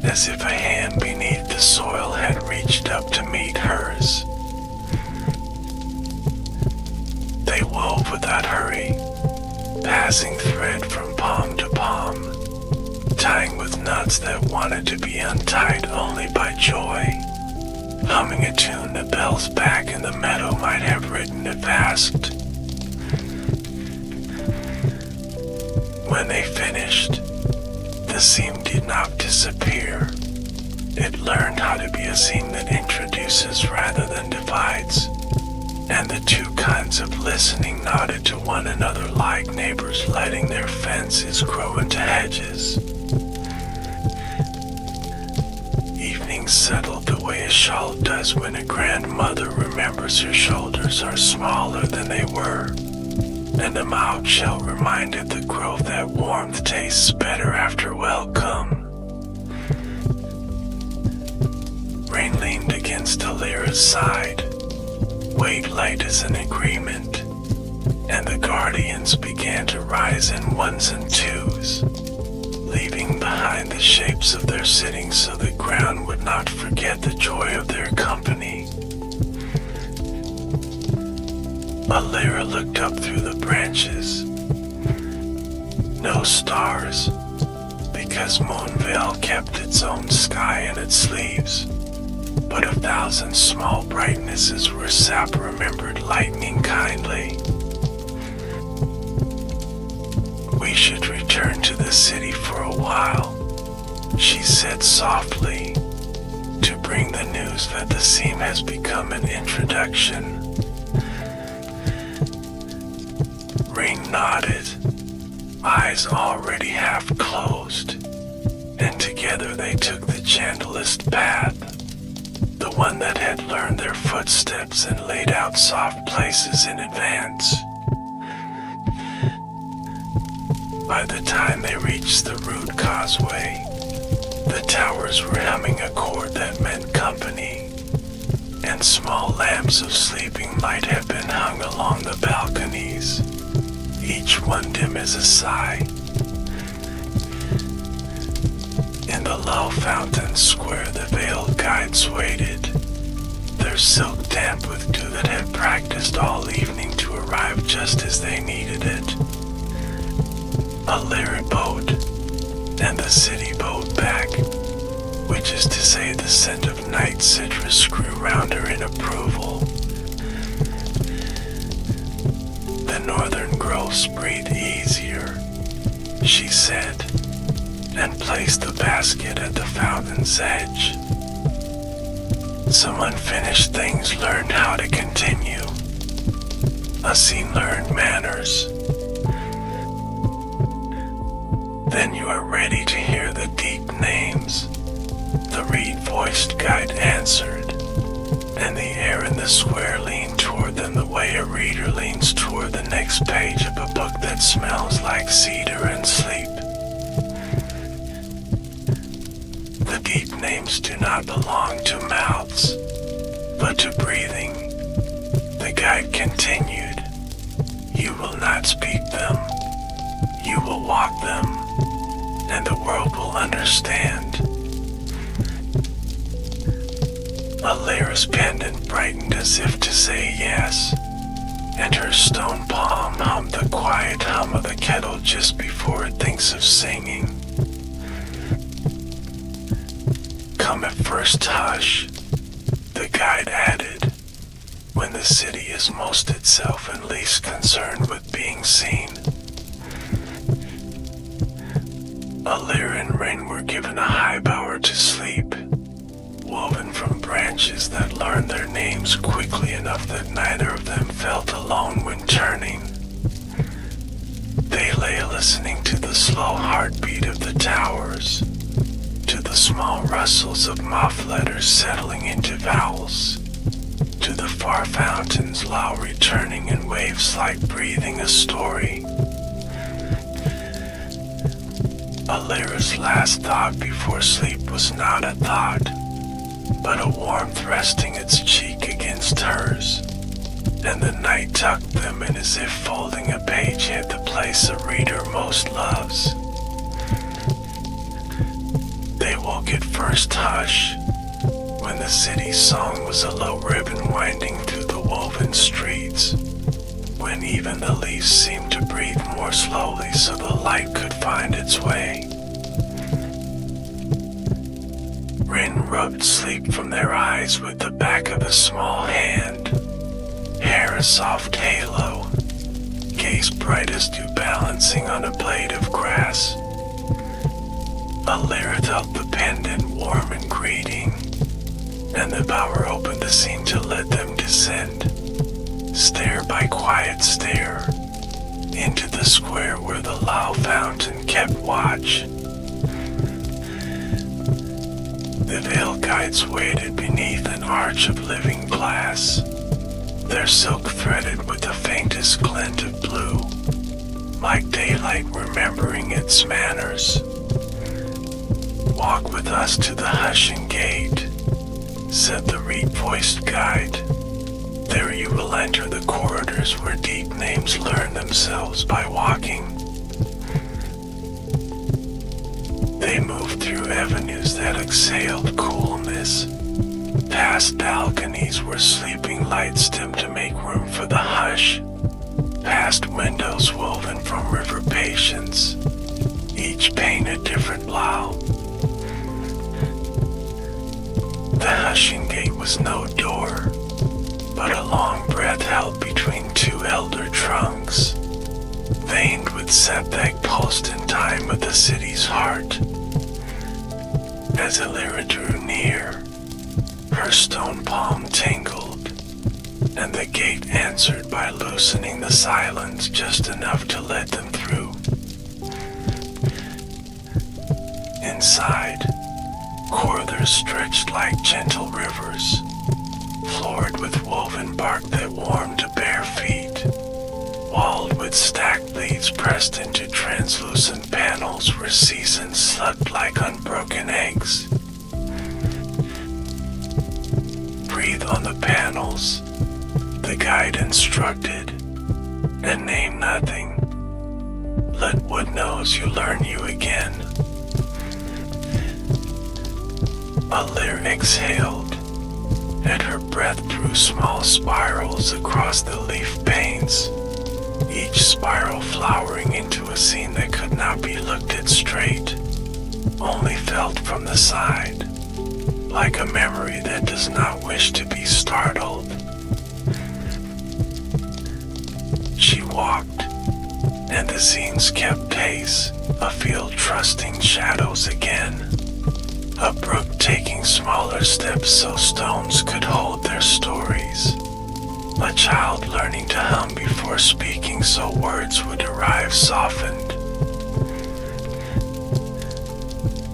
[SPEAKER 1] as if a hand beneath the soil had reached up to meet hers. They wove without hurry, passing thread from palm to palm, tying with knots that wanted to be untied only by joy, humming a tune the bells back in the meadow might have written if asked. When they finished, the seam did not disappear. It learned how to be a seam that introduces rather than divides, and the two kinds of listening nodded to one another like neighbors letting their fences grow into hedges. Evening settled the way a shawl does when a grandmother remembers her shoulders are smaller than they were, and a mild chill reminded the grove that warmth tastes better after welcome. Rain leaned against Alira's side, waved light as an agreement, and the guardians began to rise in ones and twos, leaving behind the shapes of their sitting so the ground would not forget the joy of their company. Alira looked up through the branches. No stars, because Moonveil kept its own sky in its sleeves, but 1,000 small brightnesses where Sap remembered lightning kindly. We should return to the city for a while, she said softly, to bring the news that the seam has become an introduction. Rain nodded, eyes already half closed, and together they took the gentlest path, the one that had learned their footsteps and laid out soft places in advance. By the time they reached the rude causeway, the towers were humming a chord that meant company, and small lamps of sleeping light had been hung along the balconies, each one dim as a sigh. In the lull fountain square the veiled guides waited, their silk damp with dew that had practiced all evening to arrive just as they needed it. Alira bowed, and the city bowed back, which is to say the scent of night citrus grew round her in approval. The northern groves breathed easier, she said, and placed the basket at the fountain's edge. Some unfinished things learned how to continue. A scene learned manners. Then you are ready to hear the deep names, the reed-voiced guide answered, and the air in the square leaned toward them the way a reader leans toward the next page of a book that smells like cedar and sleep. The deep names do not belong to mouths, but to breathing. The guide continued, you will not speak them, you will walk them, and the world will understand. Alira's pendant brightened as if to say yes, and her stone palm hummed the quiet hum of the kettle just before it thinks of singing. Come at first hush, the guide added, when the city is most itself and least concerned with being seen. Alira and Rain were given a high bower to sleep, woven from branches that learned their names quickly enough that neither of them felt alone when turning. They lay listening to the slow heartbeat of the towers, to the small rustles of moth letters settling into vowels, to the far fountain's lull returning in waves like breathing a story. Alira's last thought before sleep was not a thought, but a warmth resting its cheek against hers, and the night tucked them in as if folding a page hid the place a reader most loves. They woke at first hush, when the city's song was a low ribbon winding through the woven streets, when even the leaves seemed to breathe more slowly so the light could find its way. Rain rubbed sleep from their eyes with the back of a small hand, hair a soft halo, gaze bright as dew balancing on a blade of grass. Alira felt the pendant warm and greeting, and the bower opened the seam to let them descend, stair by quiet stair, into the square where the lull fountain kept watch. The veiled guides waited beneath an arch of living glass, their silk threaded with the faintest glint of blue, like daylight remembering its manners. "Walk with us to the hushing gate," said the reed-voiced guide. "There you will enter the corridors where deep names learn themselves by walking." They moved through avenues that exhaled coolness, past balconies where sleeping lights dimmed to make room for the hush, past windows woven from river patience, each pane a different lull. The hushing gate was no door, but a long breath held between two elder trunks, veined with setback pulsed in time with the city's heart. As Illyra drew near, her stone palm tingled, and the gate answered by loosening the silence just enough to let them through. Inside, corridors stretched like gentle rivers, floored with woven bark that warmed to bare feet, walled with stacked leaves pressed into translucent panels where seasons slept like unbroken eggs. "Breathe on the panels," the guide instructed, "and name nothing. Let what knows you learn you again." Illyra exhaled, and her breath drew small spirals across the leaf panes, each spiral flowering into a scene that could not be looked at straight, only felt from the side, like a memory that does not wish to be startled. She walked, and the scenes kept pace, a field trusting shadows again, a brook taking smaller steps so stones could hold their stories, a child learning to hum before speaking so words would arrive softened.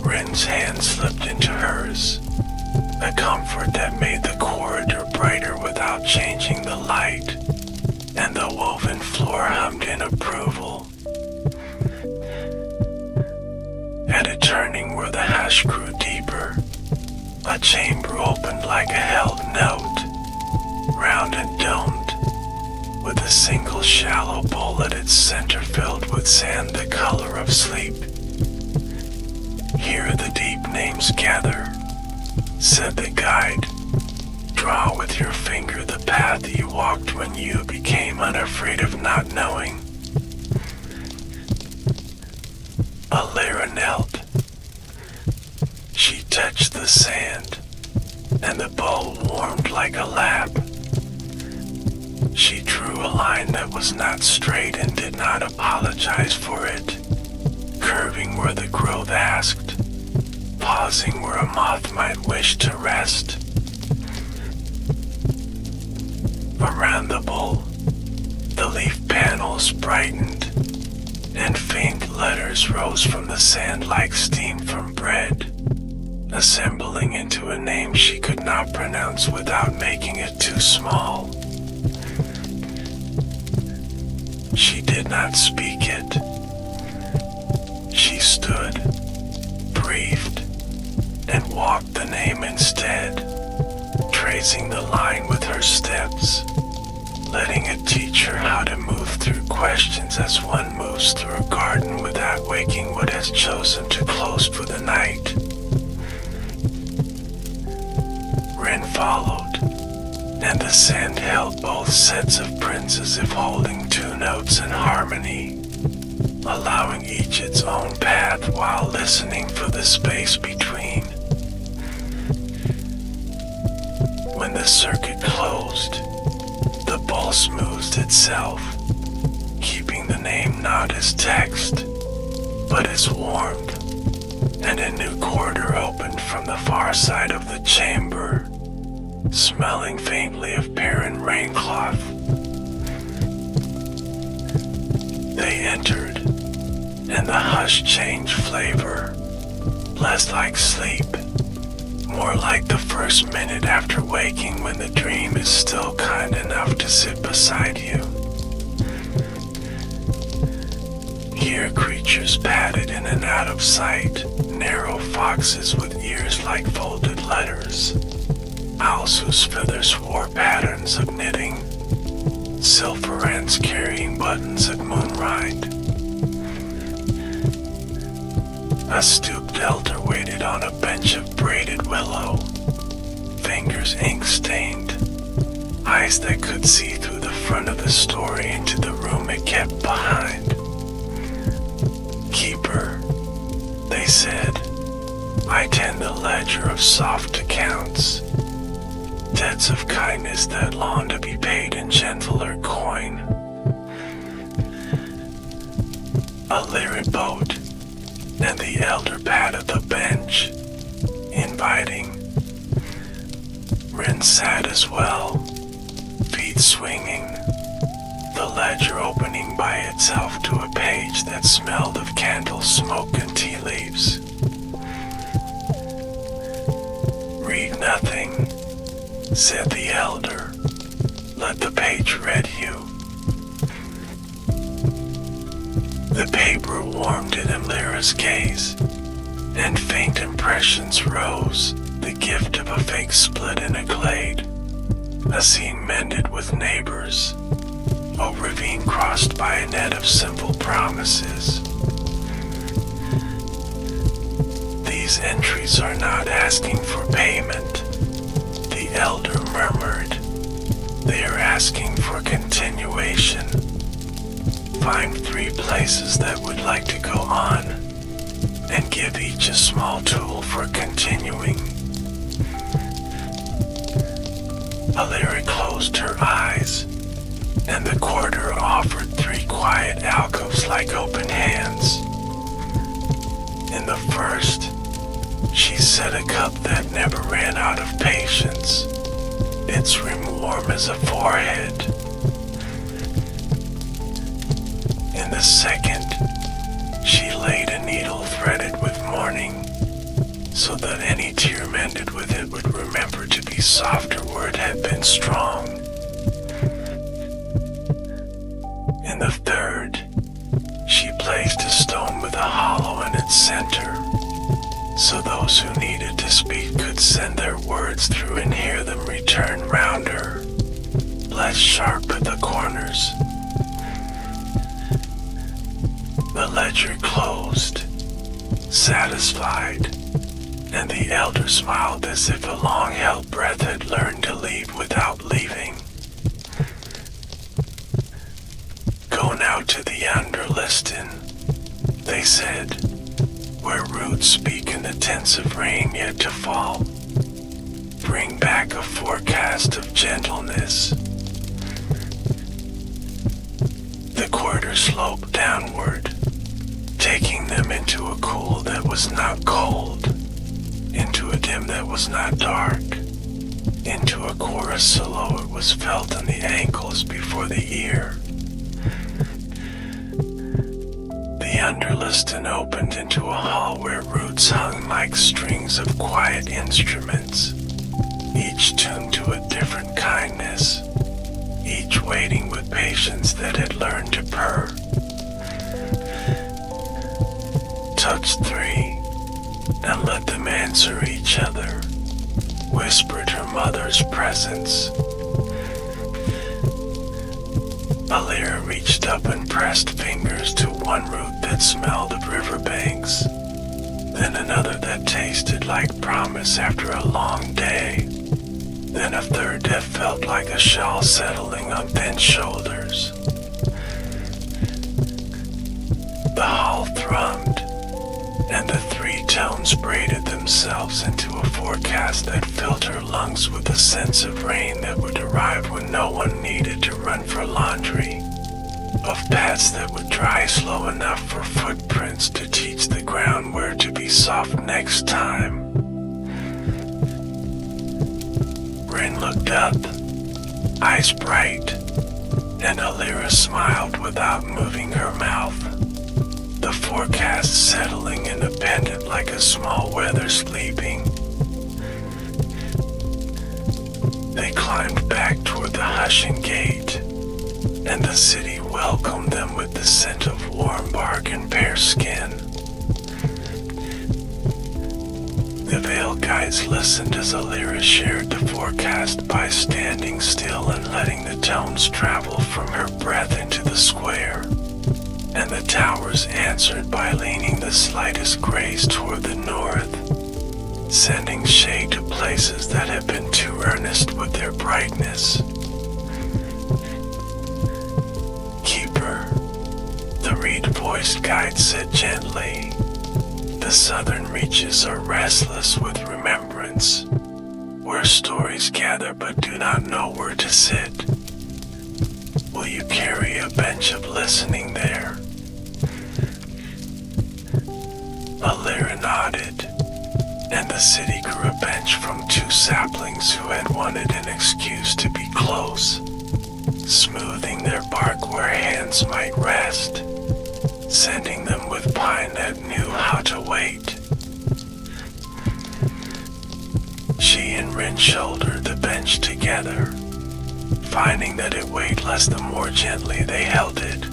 [SPEAKER 1] Rin's hand slipped into hers, a comfort that made the corridor brighter without changing the light, and the woven floor hummed in approval. At a turning where the hush grew deeper, a chamber opened like a held note, round and domed, with a single shallow bowl at its center filled with sand the color of sleep. "Here the deep names gather," said the guide. "Draw with your finger the path you walked when you became unafraid of not knowing." Illyra knelt. She touched the sand, and the bowl warmed like a lap. She drew a line that was not straight and did not apologize for it, curving where the growth asked, pausing where a moth might wish to rest. Around the bowl, the leaf panels brightened, and faint letters rose from the sand like steam from bread, assembling into a name she could not pronounce without making it too small. She did not speak it. She stood, breathed, and walked the name instead, tracing the line with her steps, letting it teach her how to move through questions as one moves through a garden without waking what has chosen to close for the night. Rin followed, and the sand held both sets of prints as if holding two notes in harmony, allowing each its own path while listening for the space between. When the circuit closed, the bowl smoothed itself, keeping the name not as text, but as warmth, and a new corridor opened from the far side of the chamber, smelling faintly of Perrin raincloth. They entered, and the hush changed flavor, less like sleep, more like the first minute after waking when the dream is still kind enough to sit beside you. Hear creatures padded in and out of sight, narrow foxes with ears like folded letters, owls whose feathers wore patterns of knitting, silver ants carrying buttons at moonrise. A stooped elder waited on a bench of braided willow, fingers ink-stained, eyes that could see through the front of the story into the room it kept behind. Keeper, they said, I tend the ledger of soft accounts, debts of kindness that long to be paid in gentler coin. A lyric boat, and the elder patted the bench, inviting. Rin sat as well, feet swinging, the ledger opening by itself to a page that smelled of candle smoke and tea leaves. Read nothing, said the elder. Let the page read you. The paper warmed in Amlira's gaze, and faint impressions rose, the gift of a fake split in a glade, a scene mended with neighbors, a ravine crossed by a net of simple promises. These entries are not asking for payment, the elder murmured. They are asking for continuation. Find 3 places that would like to go on, and give each a small tool for continuing. Alira closed her eyes, and the quarter offered 3 quiet alcoves like open hands. In the first, she set a cup that never ran out of patience, its rim warm as a forehead. In the second, she laid a needle threaded with mourning, so that any tear mended with it would remember to be softer where it had been strong. In the third, she placed a stone with a hollow in its center, so those who needed to speak could send their words through and hear them return rounder, less sharp at the corners. The ledger closed, satisfied, and the elder smiled as if a long-held breath had learned to leave without leaving. Go now to the Underliston, they said, where roots speak in the tense of rain yet to fall. Bring back a forecast of gentleness. The quarter sloped downward, taking them into a cool that was not cold, into a dim that was not dark, into a chorus solo it was felt on the ankles before the ear. The Underliston opened into a hall where roots hung like strings of quiet instruments, each tuned to a different kindness, each waiting with patience that had learned to purr. Touch 3, and let them answer each other, whispered her mother's presence. Alira reached up and pressed fingers to one root that smelled of riverbanks, then another that tasted like promise after a long day, then a third that felt like a shawl settling on thin shoulders. The hall thrummed, and the 3 tones braided themselves into a forecast that filled her lungs with a sense of rain that would arrive when no one needed to run for laundry, of paths that would dry slow enough for footprints to teach the ground where to be soft next time. Rin looked up, eyes bright, and Alira smiled without moving her mouth, the forecast settling independent like a small weather sleeping. They climbed back toward the hushing gate, and the city welcomed them with the scent of warm bark and bear skin. The Veil guides listened as Alira shared the forecast by standing still and letting the tones travel from her breath into the square, and the towers answered by leaning the slightest grace toward the north, sending shade to places that had been too earnest with their brightness. Keeper, the reed-voiced guide said gently, the southern reaches are restless with remembrance, where stories gather but do not know where to sit. Will you carry a bench of listening there? Alira nodded, and the city grew a bench from two saplings who had wanted an excuse to be close, smoothing their bark where hands might rest, sending them with pine that knew how to wait. She and Rin shouldered the bench together, finding that it weighed less the more gently they held it,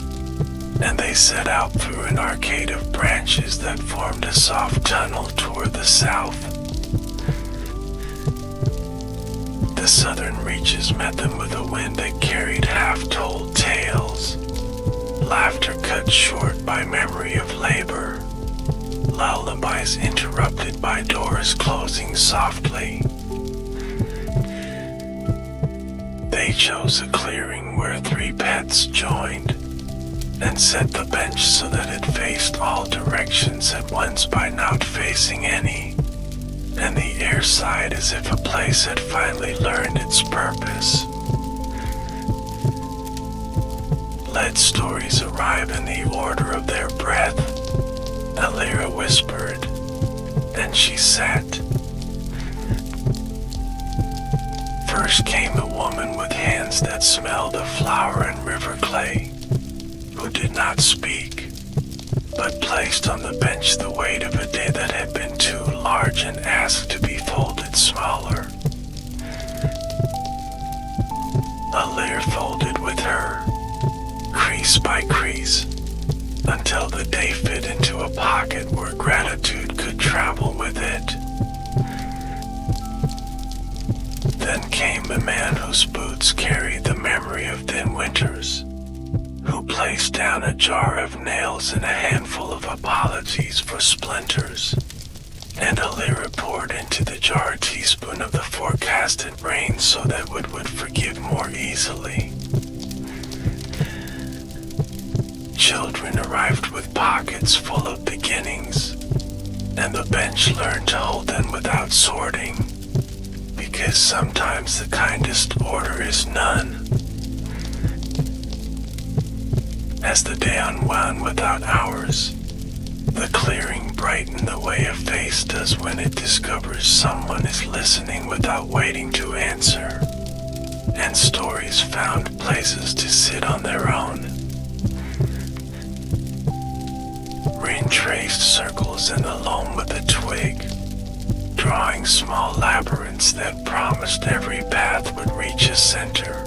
[SPEAKER 1] and they set out through an arcade of branches that formed a soft tunnel toward the south. The southern reaches met them with a wind that carried half-told tales, laughter cut short by memory of labor, lullabies interrupted by doors closing softly. They chose a clearing where three paths joined, and set the bench so that it faced all directions at once by not facing any, and the air sighed as if a place had finally learned its purpose. Let stories arrive in the order of their breath, Alira whispered, and she sat. First came a woman with hands that smelled of flower and river clay, who did not speak, but placed on the bench the weight of a day that had been too large and asked to be folded smaller. Alira folded with her, crease by crease, until the day fit into a pocket where gratitude could travel with it. Then came a man whose boots carried the memory of thin winters, who placed down a jar of nails and a handful of apologies for splinters, and Alira poured into the jar a teaspoon of the forecasted rain so that it would forgive more easily. Children arrived with pockets full of beginnings, and the bench learned to hold them without sorting, because sometimes the kindest order is none. As the day unwound without hours, the clearing brightened the way a face does when it discovers someone is listening without waiting to answer, and stories found places to sit on their own. Rin traced circles in the loam with a twig, drawing small labyrinths that promised every path would reach a center,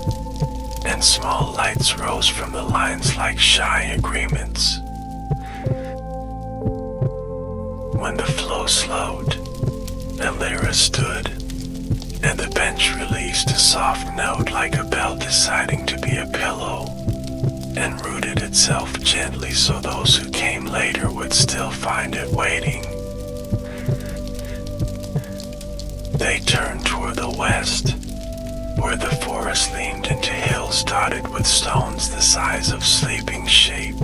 [SPEAKER 1] and small lights rose from the lines like shy agreements. When the flow slowed, Alira stood, and the bench released a soft note like a bell deciding to be a pillow, and rooted itself gently so those who came later would still find it waiting. They turned toward the west, where the forest leaned into hills dotted with stones the size of sleeping sheep,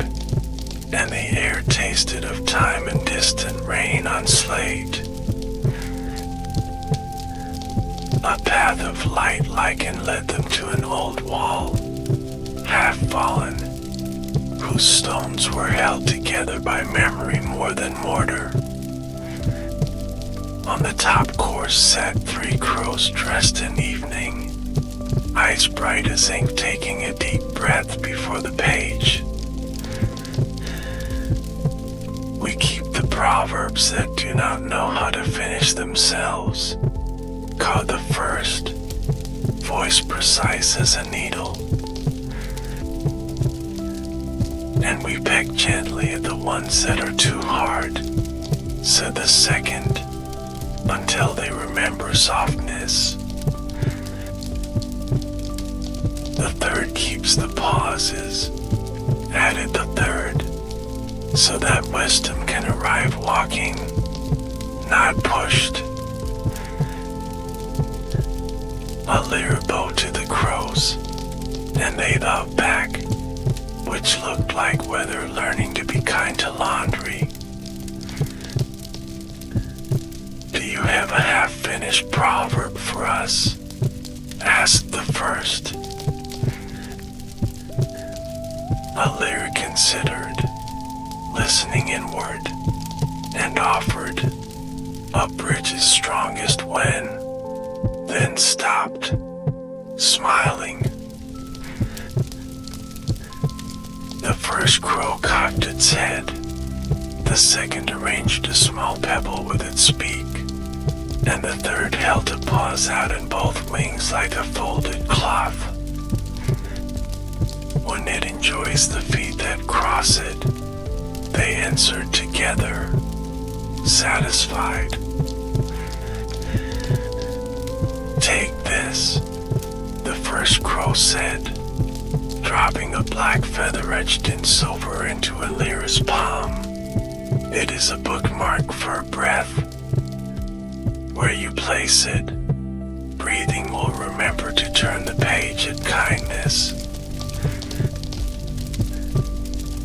[SPEAKER 1] and the air tasted of time and distant rain on slate. A path of light lichen led them to an old wall, half fallen, whose stones were held together by memory more than mortar. On the top course sat three crows dressed in evening, eyes bright as ink taking a deep breath before the page. We keep the proverbs that do not know how to finish themselves, called the first, voice precise as a needle. And we peck gently at the ones that are too hard, said the second, until they remember softness. The third keeps the pauses, added the third, so that wisdom can arrive walking, not pushed. A lyre bowed to the crows, and they thought back, which looked like weather learning to be kind to laundry. Do you have a half-finished proverb for us? Asked the first. A lyre considered, listening inward, and offered, a bridge is strongest when, then stopped, smiling. The first crow cocked its head, the second arranged a small pebble with its beak, and the third held a pause out in both wings like a folded cloth. When it enjoys the feet that cross it, they answered together, satisfied. Take this, the first crow said, dropping a black feather etched in silver into a lyre's palm. It is a bookmark for a breath. Where you place it, breathing will remember to turn the page at kindness.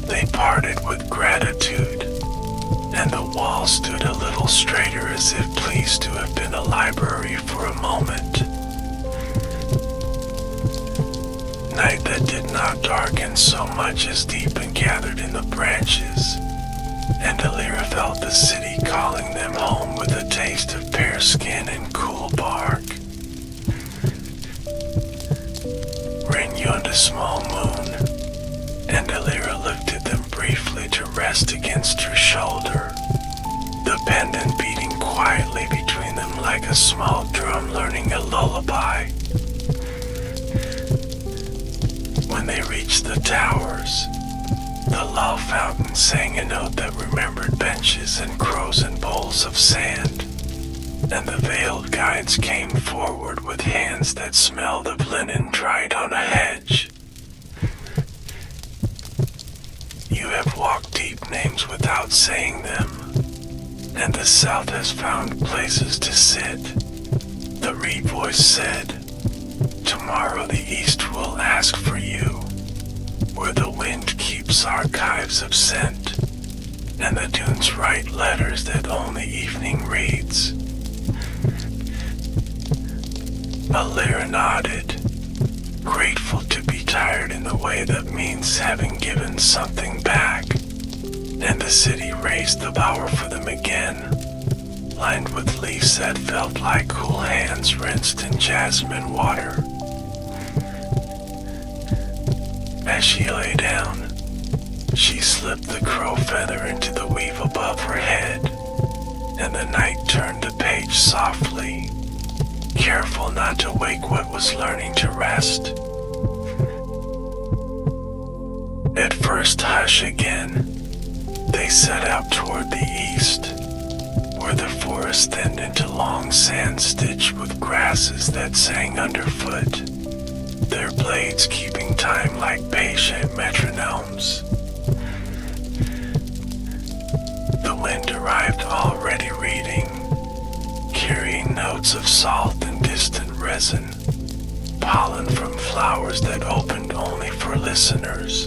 [SPEAKER 1] They parted with gratitude, and the wall stood a little straighter as if pleased to have been a library for a moment. Night that did not darken so much as deepen gathered in the branches, and Alira felt the city calling them home with a taste of pear skin and cool bark. Ran yawned a small moon, and Alira lifted them briefly to rest against her shoulder, the pendant beating quietly between them like a small drum learning a lullaby. When they reached the towers, the lull fountain sang a note that remembered benches and crows and bowls of sand, and the veiled guides came forward with hands that smelled of linen dried on a hedge. You have walked deep names without saying them, and the south has found places to sit. The reed voice said, tomorrow the east will ask for you, where the wind keeps archives of scent, and the dunes write letters that only evening reads. Alira nodded, grateful to be tired in the way that means having given something back, and the city raised the bower for them again, lined with leaves that felt like cool hands rinsed in jasmine water. As she lay down, she slipped the crow feather into the weave above her head, and the night turned the page softly, careful not to wake what was learning to rest. At first hush again, they set out toward the east, where the forest thinned into long sand stitched with grasses that sang underfoot, their blades keeping time like patient metronomes. The wind arrived already reading, carrying notes of salt and distant resin, pollen from flowers that opened only for listeners,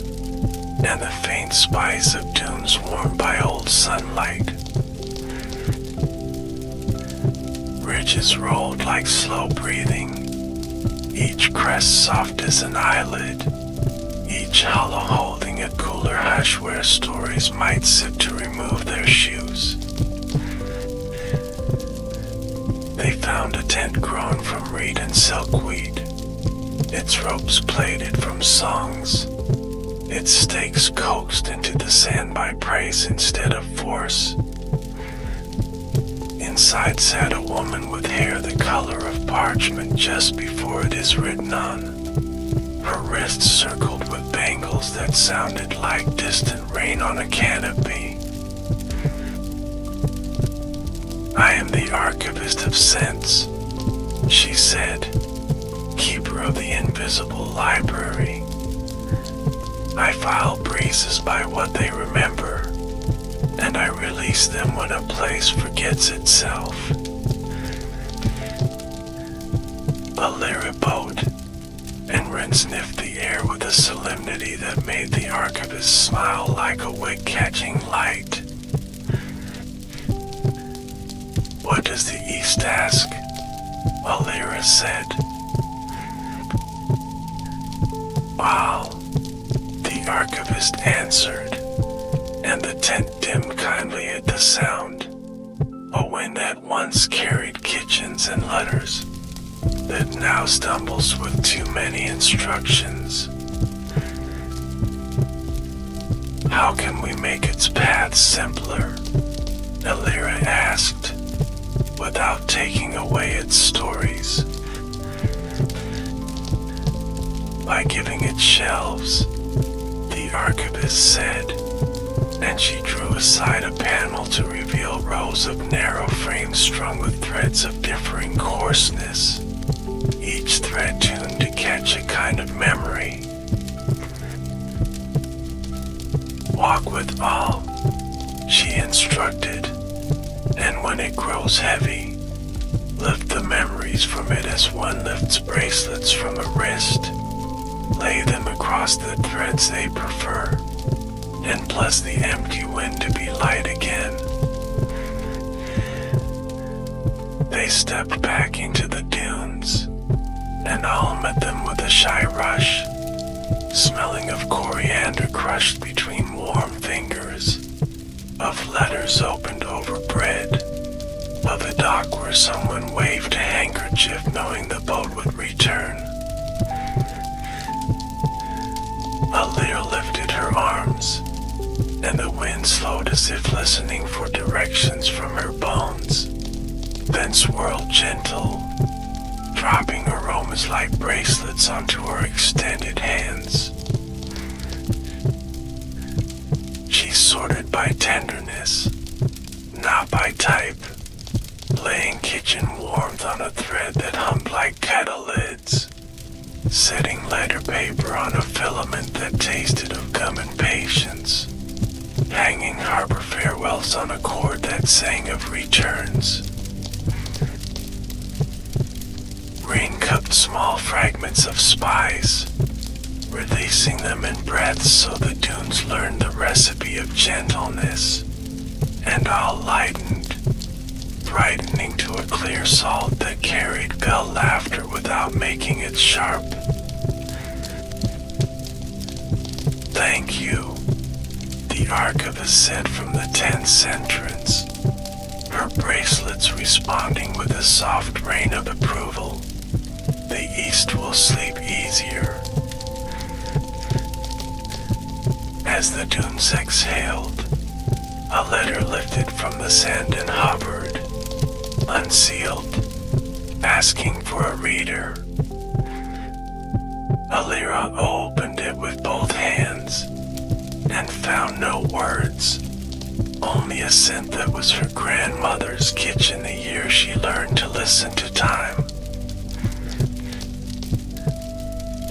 [SPEAKER 1] and the faint spice of dunes warmed by old sunlight. Ridges rolled like slow breathing, each crest soft as an eyelid, each hollow holding a cooler hush where stories might sit to remove their shoes. They found a tent grown from reed and silkweed, its ropes plaited from songs, its stakes coaxed into the sand by praise instead of force. In inside sat a woman with hair the color of parchment just before it is written on. Her wrists circled with bangles that sounded like distant rain on a canopy. "I am the archivist of sense," she said, "keeper of the invisible library. I file breezes by what they remember, and I release them when a place forgets itself." Alira bowed, and Ren sniffed the air with a solemnity that made the archivist smile like a wig catching light. "What does the East ask?" Alira said. "Wow," the archivist answered, and the tent dimmed kindly at the sound. A wind that once carried kitchens and letters, that now stumbles with too many instructions. "How can we make its path simpler?" Alira asked, "without taking away its stories?" "By giving it shelves," the archivist said, and she drew aside a panel to reveal rows of narrow frames strung with threads of differing coarseness, each thread tuned to catch a kind of memory. "Walk with all," she instructed, "and when it grows heavy, lift the memories from it as one lifts bracelets from a wrist. Lay them across the threads they prefer, and bless the empty wind to be light again." They stepped back into the dunes, and all met them with a shy rush, smelling of coriander crushed between warm fingers, of letters opened over bread, of a dock where someone waved a handkerchief knowing the boat would return. Alira lifted her arms, and the wind slowed as if listening for directions from her bones, then swirled gentle, dropping aromas like bracelets onto her extended hands. She sorted by tenderness, not by type, laying kitchen warmth on a thread that hummed like kettle lids, setting letter paper on a filament that tasted of gum and patience, hanging harbor farewells on a cord that sang of returns. Rain cupped small fragments of spice, releasing them in breaths so the dunes learned the recipe of gentleness, and all lightened, brightening to a clear salt that carried bell laughter without making it sharp. "Thank you," the archivist said from the tent's entrance, her bracelets responding with a soft rain of approval. "The East will sleep easier." As the dunes exhaled, a letter lifted from the sand and hovered, unsealed, asking for a reader. Alira opened it with both hands and found no words, only a scent that was her grandmother's kitchen the year she learned to listen to time.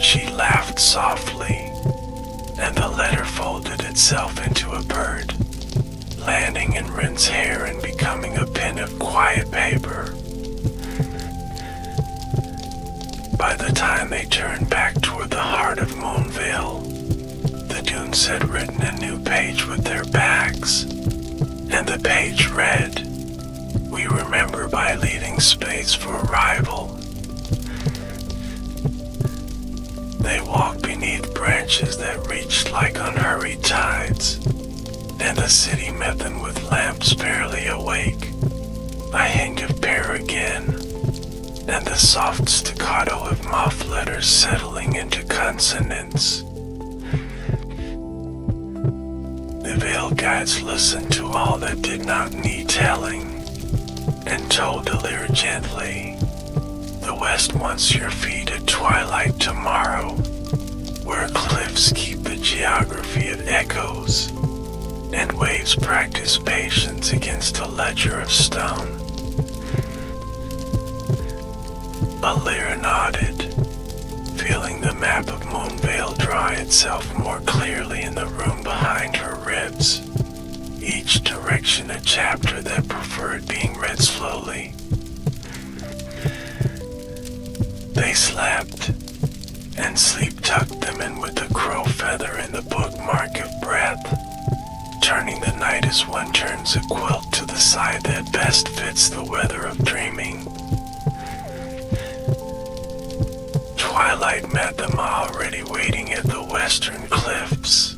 [SPEAKER 1] She laughed softly, and the letter folded itself into a bird, landing in Ren's hair and becoming a pen of quiet paper. By the time they turned back toward the heart of Moonveil, the dunes had written a new page with their backs, and the page read, "We remember by leaving space for arrival." They walked beneath branches that reached like unhurried tides, and the city met them with lamps barely awake, a hint of pear again, and the soft staccato of muffled letters settling into consonants. The veiled guides listened to all that did not need telling, and told the lyre gently, "The west wants your feet at twilight tomorrow, where cliffs keep the geography of echoes, and waves practice patience against a ledger of stone." A lyre nodded, feeling the map of Moonveil draw itself more clearly in the room behind her ribs, each direction a chapter that preferred being read slowly. They slept, and sleep tucked them in with the crow feather and the bookmark of breath, turning the night as one turns a quilt to the side that best fits the weather of dreaming. Twilight met them already waiting at the western cliffs,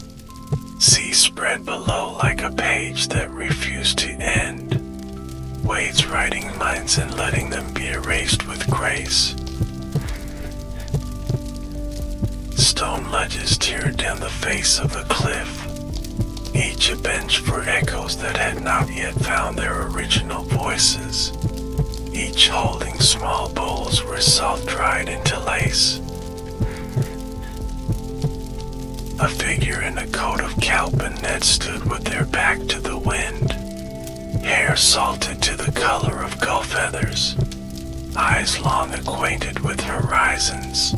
[SPEAKER 1] sea spread below like a page that refused to end, waves writing lines and letting them be erased with grace. Stone ledges teared down the face of the cliff, each a bench for echoes that had not yet found their original voices, each holding small bowls where salt dried into lace. A figure in a coat of kelp and net stood with their back to the wind, hair salted to the color of gull feathers, eyes long acquainted with horizons.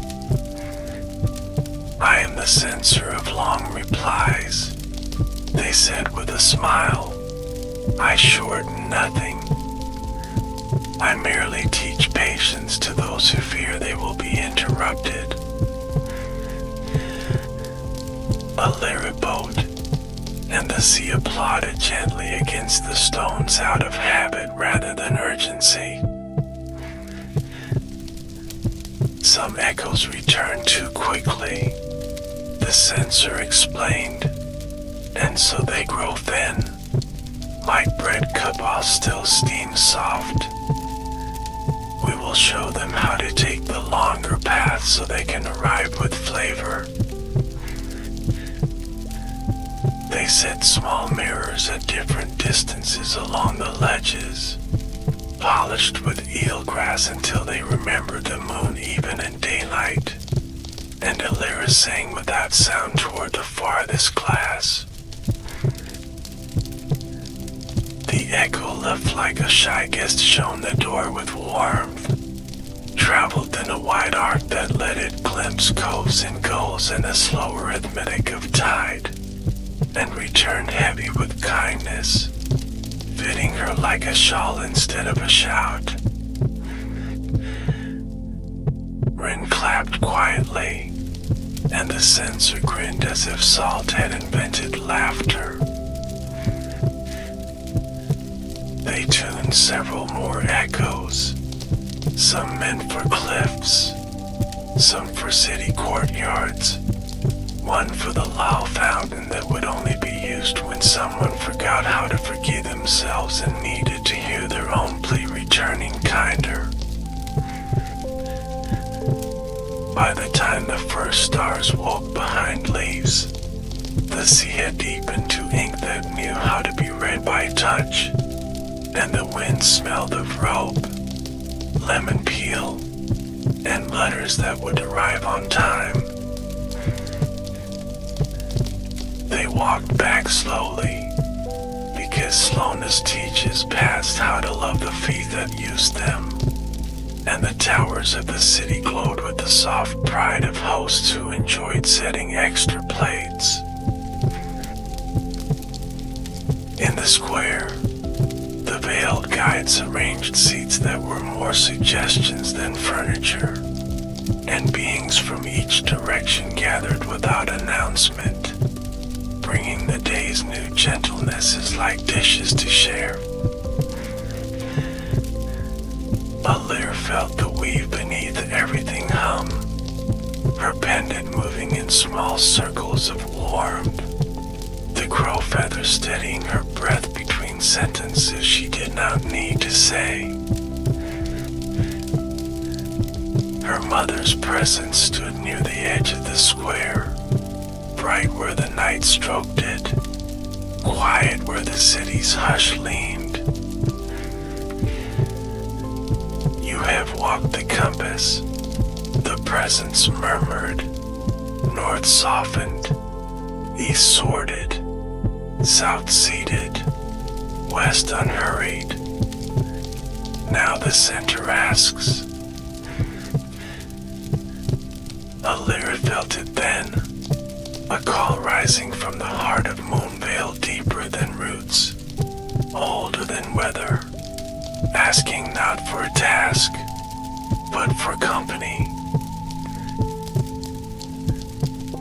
[SPEAKER 1] "I am the censor of long replies," they said with a smile. "I shorten nothing. I merely teach patience to those who fear they will be interrupted." A lyre boat, and the sea applauded gently against the stones out of habit rather than urgency. Some echoes returned too quickly, the censor explained, and so they grow thin, like bread cup while still steam soft. We will show them how to take the longer path so they can arrive with flavor. They set small mirrors at different distances along the ledges, polished with eelgrass until they remembered the moon even in daylight, and a lyre sang without sound toward the farthest glass. The echo left like a shy guest shown the door with warmth, traveled in a wide arc that let it glimpse coves and gulls and a slow arithmetic of tide, and returned heavy with kindness, fitting her like a shawl instead of a shout. Wren clapped quietly, and the censor grinned as if Salt had invented laughter. They tuned several more echoes, some meant for cliffs, some for city courtyards, one for the lull fountain that would only be used when someone forgot how to forgive themselves and needed to hear their own plea returning kinder. By the time the first stars woke behind leaves, the sea had deepened to ink that knew how to be read by touch, and the wind smelled of rope, lemon peel, and letters that would arrive on time. They walked back slowly, because slowness teaches past how to love the feet that used them, and the towers of the city glowed with the soft pride of hosts who enjoyed setting extra plates. In the square, the veiled guides arranged seats that were more suggestions than furniture, and beings from each direction gathered without announcement, bringing the day's new gentlenesses like dishes to share. A lyre felt the weave beneath everything hum, her pendant moving in small circles of warmth, the crow feather steadying her breath between sentences she did not need to say. Her mother's presence stood near the edge of the square, bright where the night stroked it, quiet where the city's hush leaned. Alaris. The presence murmured. North softened. East sorted. South seated. West unhurried. Now the center asks. Alaris felt it then. A call rising from the heart of Moonveil, deeper than roots, older than weather, asking not for a task, but for company.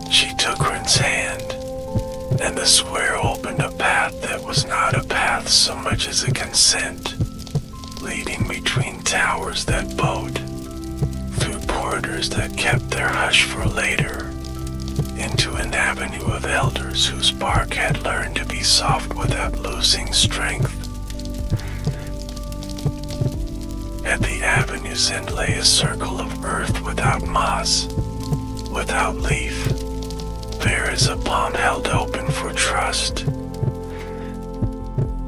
[SPEAKER 1] She took Rin's hand, and the square opened a path that was not a path so much as a consent, leading between towers that bowed, through corridors that kept their hush for later, into an avenue of elders whose bark had learned to be soft without losing strength. At the avenue's end lay a circle of earth without moss, without leaf, bare as a palm held open for trust.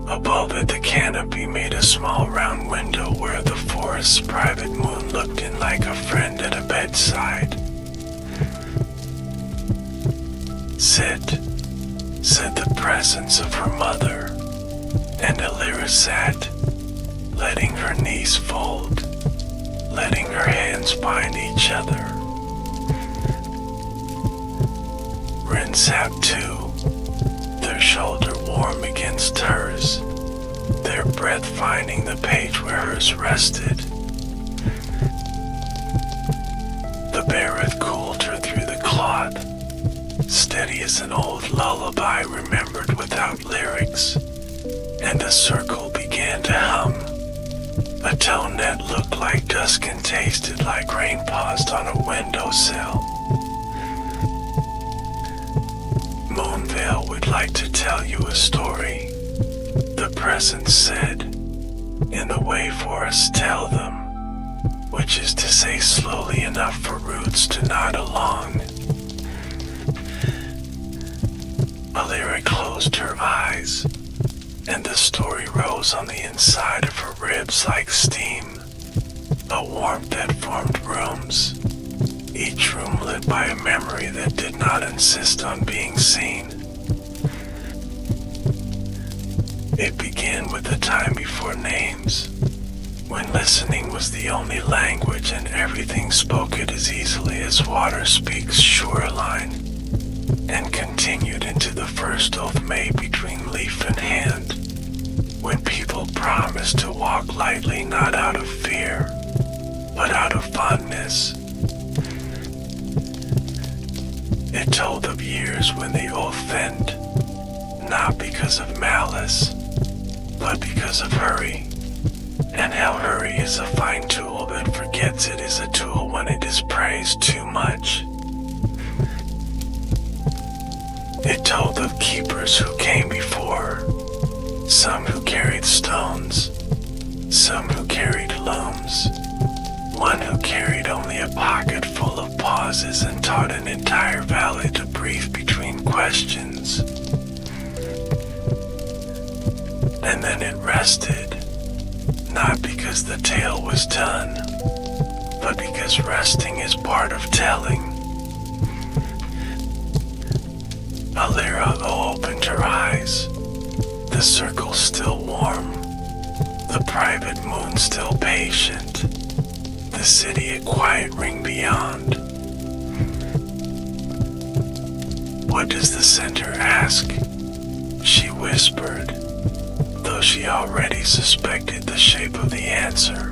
[SPEAKER 1] Above it the canopy made a small round window where the forest's private moon looked in like a friend at a bedside. Sit, said the presence of her mother, and Alaris sat, letting her knees fold, letting her hands bind each other. Rin sat too, their shoulder warm against hers, their breath finding the page where hers rested. The Barrett cooled her through the cloth, steady as an old lullaby remembered without lyrics, and the circle began to hum, a tone that looked like dusk and tasted like rain paused on a windowsill. Moonveil would like to tell you a story, the presence said, in the way forests tell them, which is to say slowly enough for roots to nod along. Alaris closed her eyes, and the story rose on the inside of her ribs like steam, a warmth that formed rooms, each room lit by a memory that did not insist on being seen. It began with the time before names, when listening was the only language and everything spoke it as easily as water speaks shoreline, and continued into the first oath made between leaf and hand, when people promised to walk lightly not out of fear, but out of fondness. It told of years when the oath ended, not because of malice, but because of hurry, and how hurry is a fine tool that forgets it is a tool when it is praised too much. It told of keepers who came before, some who carried stones, some who carried looms, one who carried only a pocket full of pauses and taught an entire valley to breathe between questions. And then it rested, not because the tale was done, but because resting is part of telling. Alaris opened her eyes, the circle still warm, the private moon still patient, the city a quiet ring beyond. What does the center ask? She whispered, though she already suspected the shape of the answer.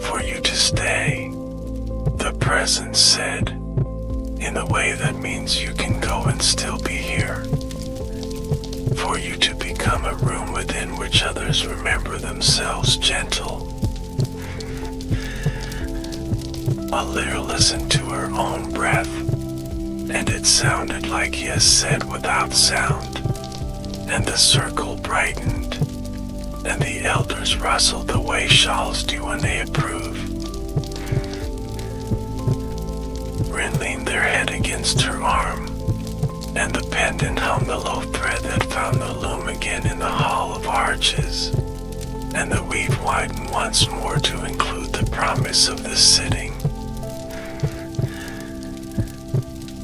[SPEAKER 1] For you to stay, the presence said, in a way that means you can go and still be here. For you to become a room within which others remember themselves gentle. Alaris listened to her own breath, and it sounded like he has said without sound, and the circle brightened, and the elders rustled the way shawls do when they approve. Rin leaned their head against her arm, and the pendant hummed the low thread that found the loom again in the hall of arches, and the weave widened once more to include the promise of the sitting.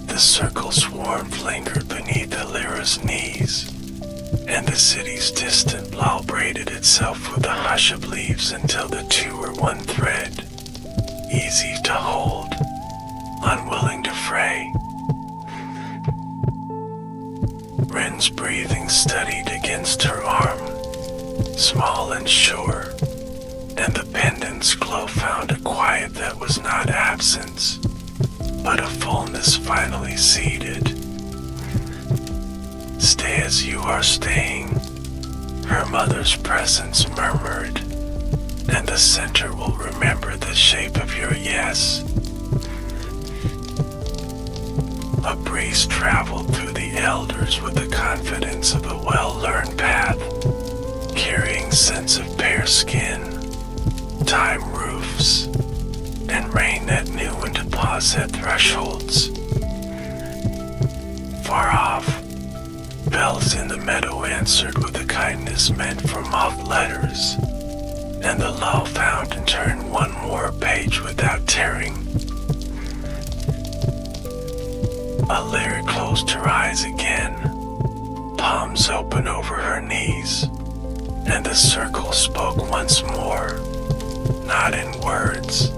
[SPEAKER 1] The circle's warmth lingered beneath Alira's knees, and the city's distant lull braided itself with the hush of leaves until the two were one thread, easy to hold, unwilling to fray. Rin's breathing steadied against her arm, small and sure, and the pendant's glow found a quiet that was not absence, but a fullness finally seated. Stay as you are staying, her mother's presence murmured, and the center will remember the shape of your yes. A breeze traveled through the elders with the confidence of a well-learned path, carrying scents of bare skin, time roofs, and rain that knew when to pause at thresholds. Far off, bells in the meadow answered with a kindness meant for moth letters, and the lull found and turned one more page without tearing. Alira closed her eyes again, palms open over her knees, and the circle spoke once more, not in words,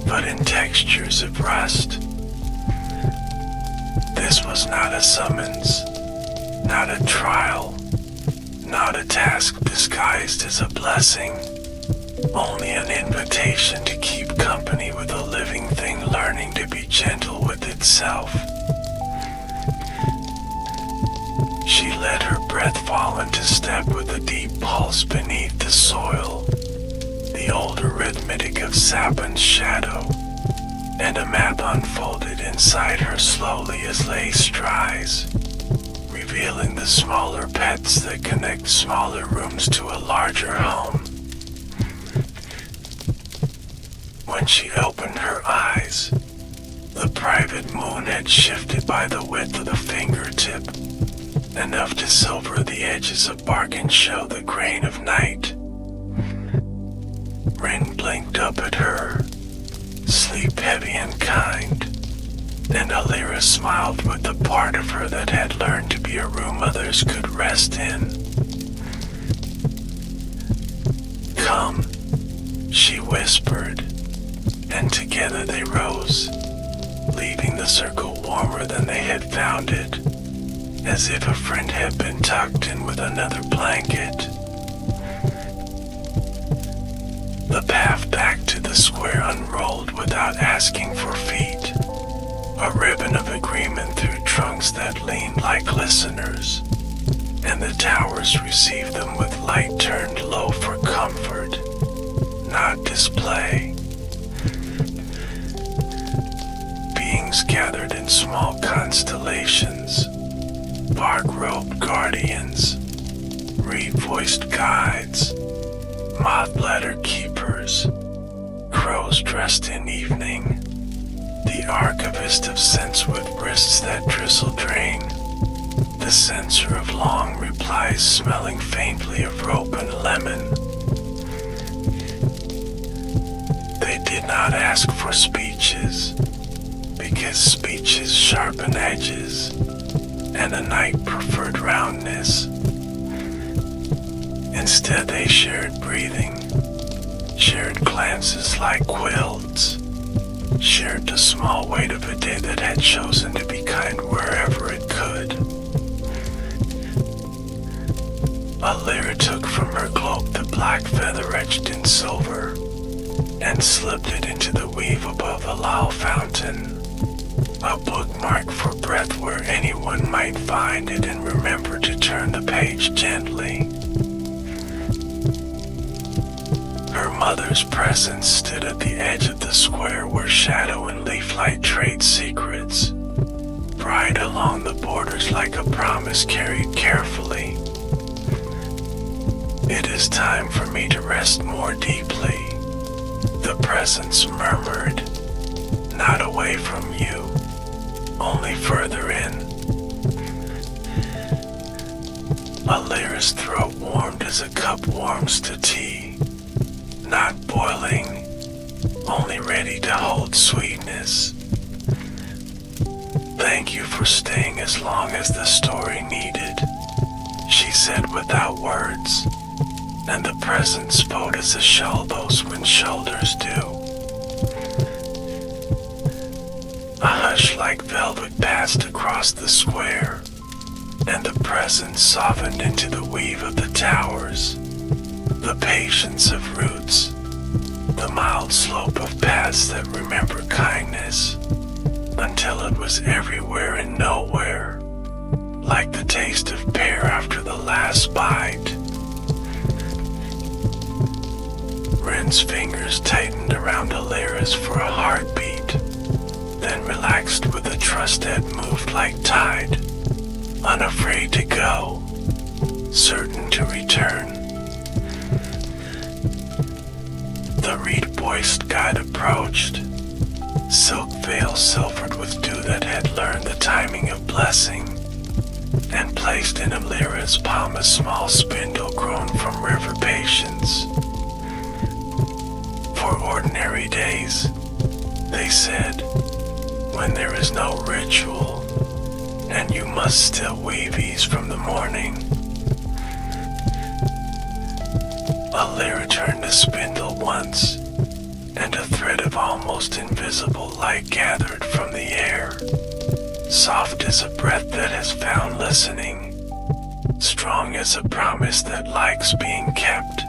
[SPEAKER 1] but in textures of rust. This was not a summons, not a trial, not a task disguised as a blessing, only an invitation to keep company with a living thing learning to be gentle with itself. She let her breath fall into step with a deep pulse beneath the soil, the old arithmetic of sap and shadow, and a map unfolded inside her slowly as lace dries, revealing the smaller pets that connect smaller rooms to a larger home. When she opened her eyes, the private moon had shifted by the width of the fingertip, enough to silver the edges of bark and show the grain of night. Rin blinked up at her, sleep heavy and kind, and Alira smiled with the part of her that had learned to be a room others could rest in. Come, she whispered, and together they rose, leaving the circle warmer than they had found it, as if a friend had been tucked in with another blanket. The path back to the square unrolled without asking for feet, a ribbon of agreement through trunks that leaned like listeners, and the towers received them with light turned low for comfort, not display. Beings gathered in small constellations, bark-robed guardians, reed-voiced guides, moth-ladder keepers, crows dressed in evening, the archivist of scents with wrists that drizzle drain, the censor of long replies smelling faintly of rope and lemon. They did not ask for speeches, because speeches sharpen edges, and a night preferred roundness. Instead they shared breathing, shared glances like quilts, shared the small weight of a day that had chosen to be kind wherever it could. Alira took from her cloak the black feather etched in silver, and slipped it into the weave above the lull fountain, a bookmark for breath where anyone might find it and remember to turn the page gently. Her mother's presence stood at the edge of the square where shadow and leaf light trade secrets, bright along the borders like a promise carried carefully. It is time for me to rest more deeply, the presence murmured, not away from you, only further in. Alira's throat warmed. warmed as a cup warms to tea, not boiling, only ready to hold sweetness. Thank you for staying as long as the story needed, she said without words, and the presence spoke as a shell bows when shoulders do. A hush like velvet passed across the square, and the presence softened into the weave of the towers, the patience of roots, the mild slope of paths that remember kindness, until it was everywhere and nowhere, like the taste of pear after the last bite. Ren's fingers tightened around Alira's for a heartbeat, then relaxed with a trust that moved like tide, unafraid to go, certain to return. The reed-voiced guide approached, silk veil silvered with dew that had learned the timing of blessing, and placed in Alira's palm a small spindle grown from river patience. For ordinary days, they said, when there is no ritual, and you must still weave ease from the morning. Alira turned the spindle once, and a thread of almost invisible light gathered from the air, soft as a breath that has found listening, strong as a promise that likes being kept.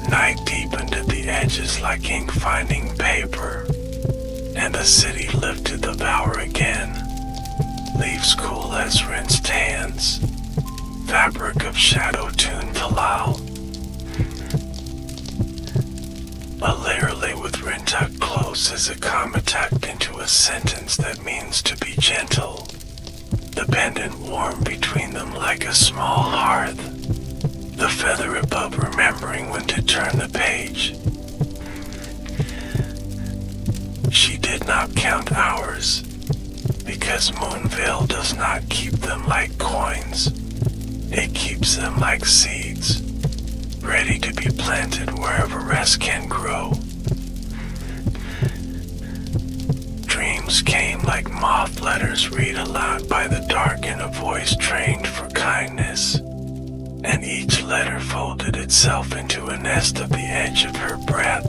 [SPEAKER 1] Night deepened at the edges like ink finding paper, and the city lifted the bower again, leaves cool as rinsed hands, fabric of shadow tuned to lull. Alira lay with Ren tucked close as a comma tucked into a sentence that means to be gentle, the pendant warm between them like a small hearth, the feather above remembering when to turn the page. She did not count hours, because Moonveil does not keep them like coins. It keeps them like seeds, ready to be planted wherever rest can grow. Dreams came like moth letters read aloud by the dark in a voice trained for kindness, and each letter folded itself into a nest of the edge of her breath,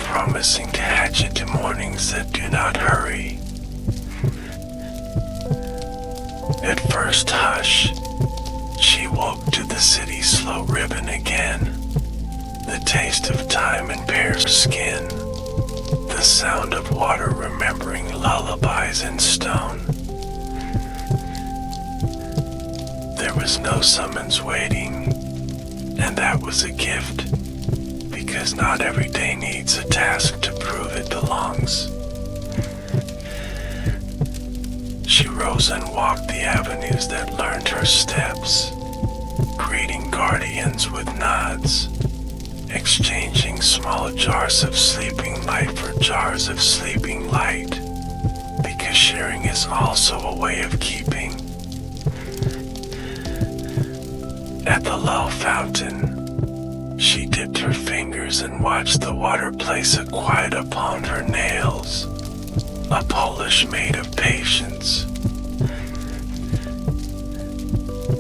[SPEAKER 1] promising to hatch into mornings that do not hurry. At first hush, she woke to the city's slow ribbon again, the taste of time and pear skin, the sound of water remembering lullabies in stone. There was no summons waiting, and that was a gift, because not every day needs a task to prove it belongs. She rose and walked the avenues that learned her steps, greeting guardians with nods, exchanging small jars of sleeping light for jars of sleeping light, because sharing is also a way of keeping. At the lull fountain, she dipped her fingers and watched the water place a quiet upon her nails, a Polish maid of patience.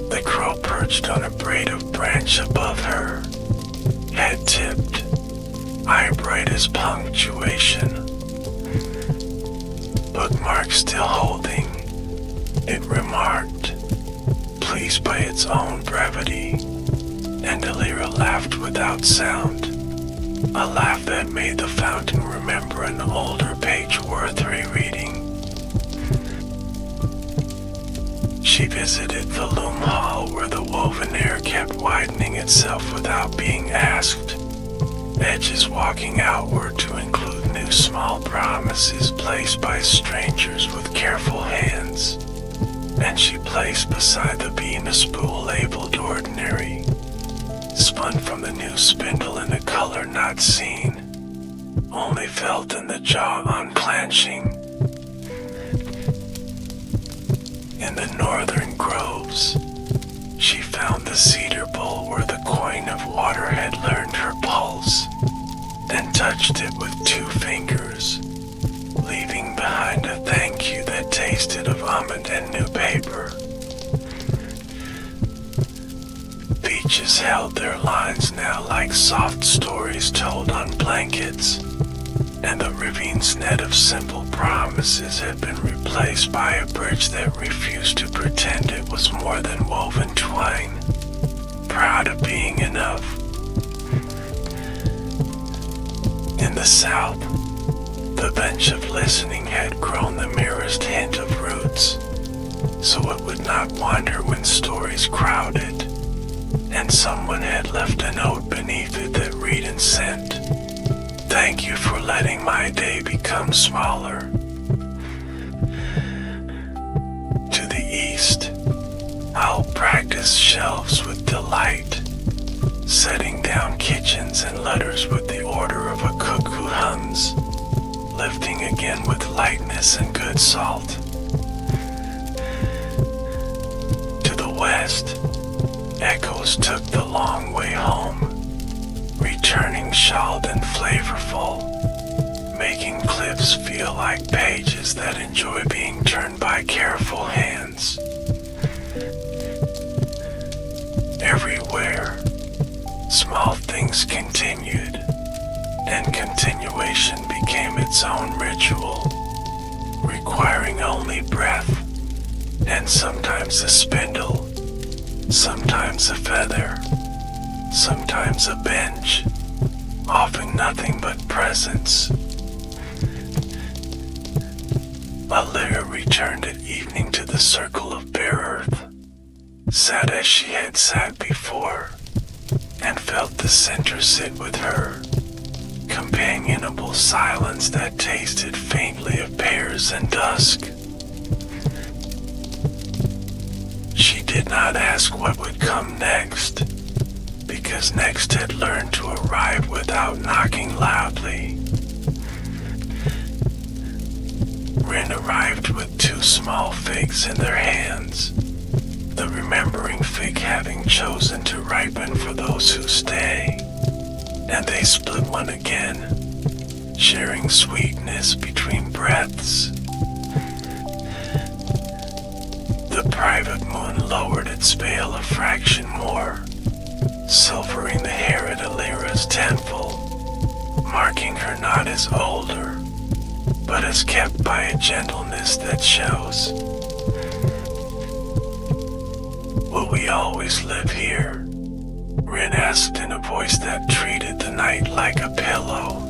[SPEAKER 1] The crow perched on a braid of branch above her, head tipped, eye bright as punctuation. Bookmark still holding, it remarked, pleased by its own brevity, and Alira laughed without sound, a laugh that made the fountain remember an older page worth rereading. She visited the loom hall where the woven air kept widening itself without being asked, edges walking outward to include new small promises placed by strangers with careful hands, and she placed beside the beam a spool labeled ordinary, spun from the new spindle in a color not seen, only felt in the jaw unclenching. In the northern groves, the cedar bowl where the coin of water had learned her pulse, then touched it with 2 fingers, leaving behind a thank you that tasted of almond and new paper. Beaches held their lines now like soft stories told on blankets, and the ravine's net of simple promises had been replaced by a bridge that refused to pretend it was more than woven twine, proud of being enough. In the south, the bench of listening had grown the merest hint of roots, so it would not wander when stories crowded, and someone had left a note beneath it that read and sent, "Thank you for letting my day become smaller." To the east, I'll practice shelves with delight, setting down kitchens and letters with the order of a cook who hums, lifting again with lightness and good salt. To the west, echoes took the long way home, returning shawled and flavorful, making cliffs feel like pages that enjoy being turned by careful hands. Everywhere, small things continued, and continuation became its own ritual, requiring only breath, and sometimes a spindle, sometimes a feather, sometimes a bench, often nothing but presence. Alyra returned at evening to the circle of bare earth, sat as she had sat before, and felt the center sit with her, companionable silence that tasted faintly of pears and dusk. She did not ask what would come next, because next had learned to arrive without knocking loudly. Wren arrived with 2 small figs in their hands, the remembering fig having chosen to ripen for those who stay, and they split one again, sharing sweetness between breaths. The private moon lowered its veil a fraction more, silvering the hair at Alyra's temple, marking her not as older, but as kept by a gentleness that shows. "Will we always live here?" Wren asked in a voice that treated the night like a pillow.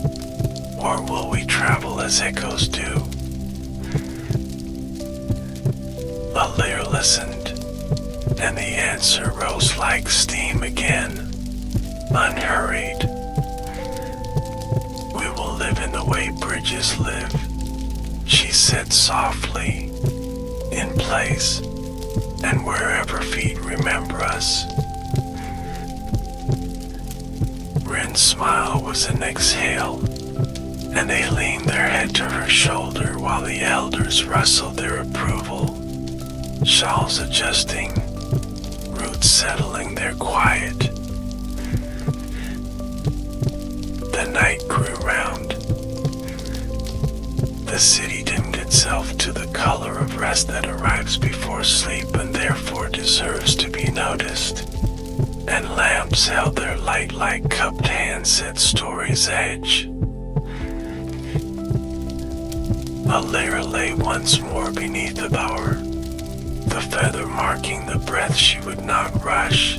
[SPEAKER 1] "Or will we travel as echoes do?" Alyra listened, and the answer rose like steam again, unhurried. "We will live in the way bridges live," she said softly, "in place, and wherever feet remember us." Wren's smile was an exhale, and they leaned their head to her shoulder while the elders rustled their approval, shawls adjusting, roots settling their quiet. The night grew round. The city dimmed itself to the color of rest that arrives before sleep and therefore deserves to be noticed, and lamps held their light like cupped hands at Story's edge. Alyra lay once more beneath the bower, the feather marking the breath she would not rush,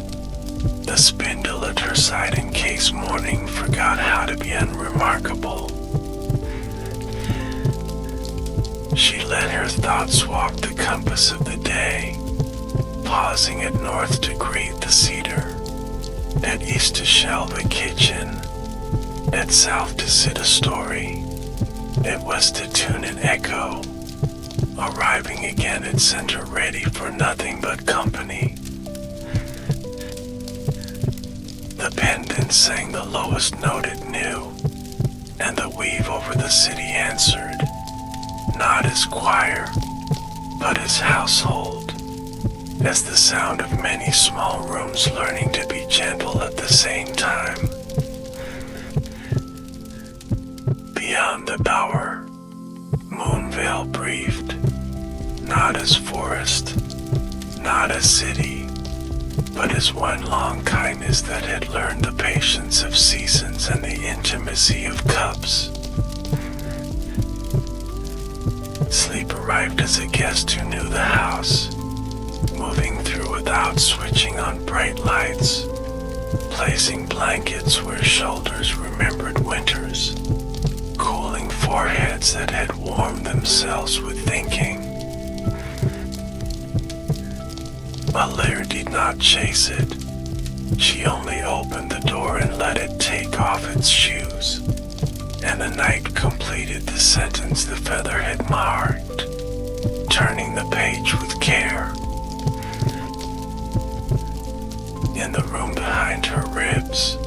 [SPEAKER 1] the spindle at her side in case morning forgot how to be unremarkable. She let her thoughts walk the compass of the day, pausing at north to greet the cedar, at east to shelve a kitchen, at south to sit a story, at west to tune an echo, arriving again at center ready for nothing but company. The pendant sang the lowest note it knew, and the weave over the city answered, not as choir, but as household, as the sound of many small rooms learning to be gentle at the same time. Beyond the bower, Moonveil breathed, not as forest, not as city, but as one long kindness that had learned the patience of seasons and the intimacy of cups. Sleep arrived as a guest who knew the house, moving through without switching on bright lights, placing blankets where shoulders remembered winters, cooling foreheads that had warmed themselves with thinking. Allaire did not chase it. She only opened the door and let it take off its shoes, and the night completed the sentence the feather had marked, turning the page with care. In the room behind her ribs,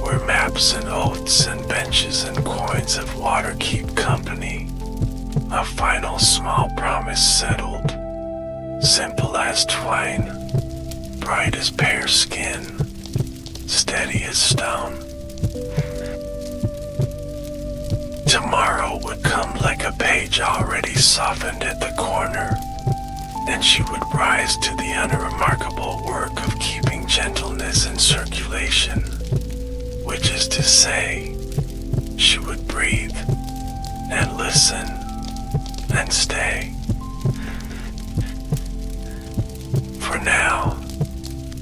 [SPEAKER 1] where maps and oaths and benches and coins of water keep company, a final small promise settled, simple as twine, bright as pear skin, steady as stone. Tomorrow would come like a page already softened at the corner, and she would rise to the unremarkable work of keeping gentleness in circulation, which is to say, she would breathe and listen and stay. For now,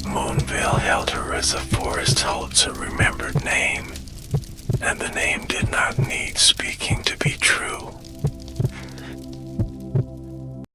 [SPEAKER 1] Moonveil held her as a forest holds a remembered name, and the name did not need speaking to be true.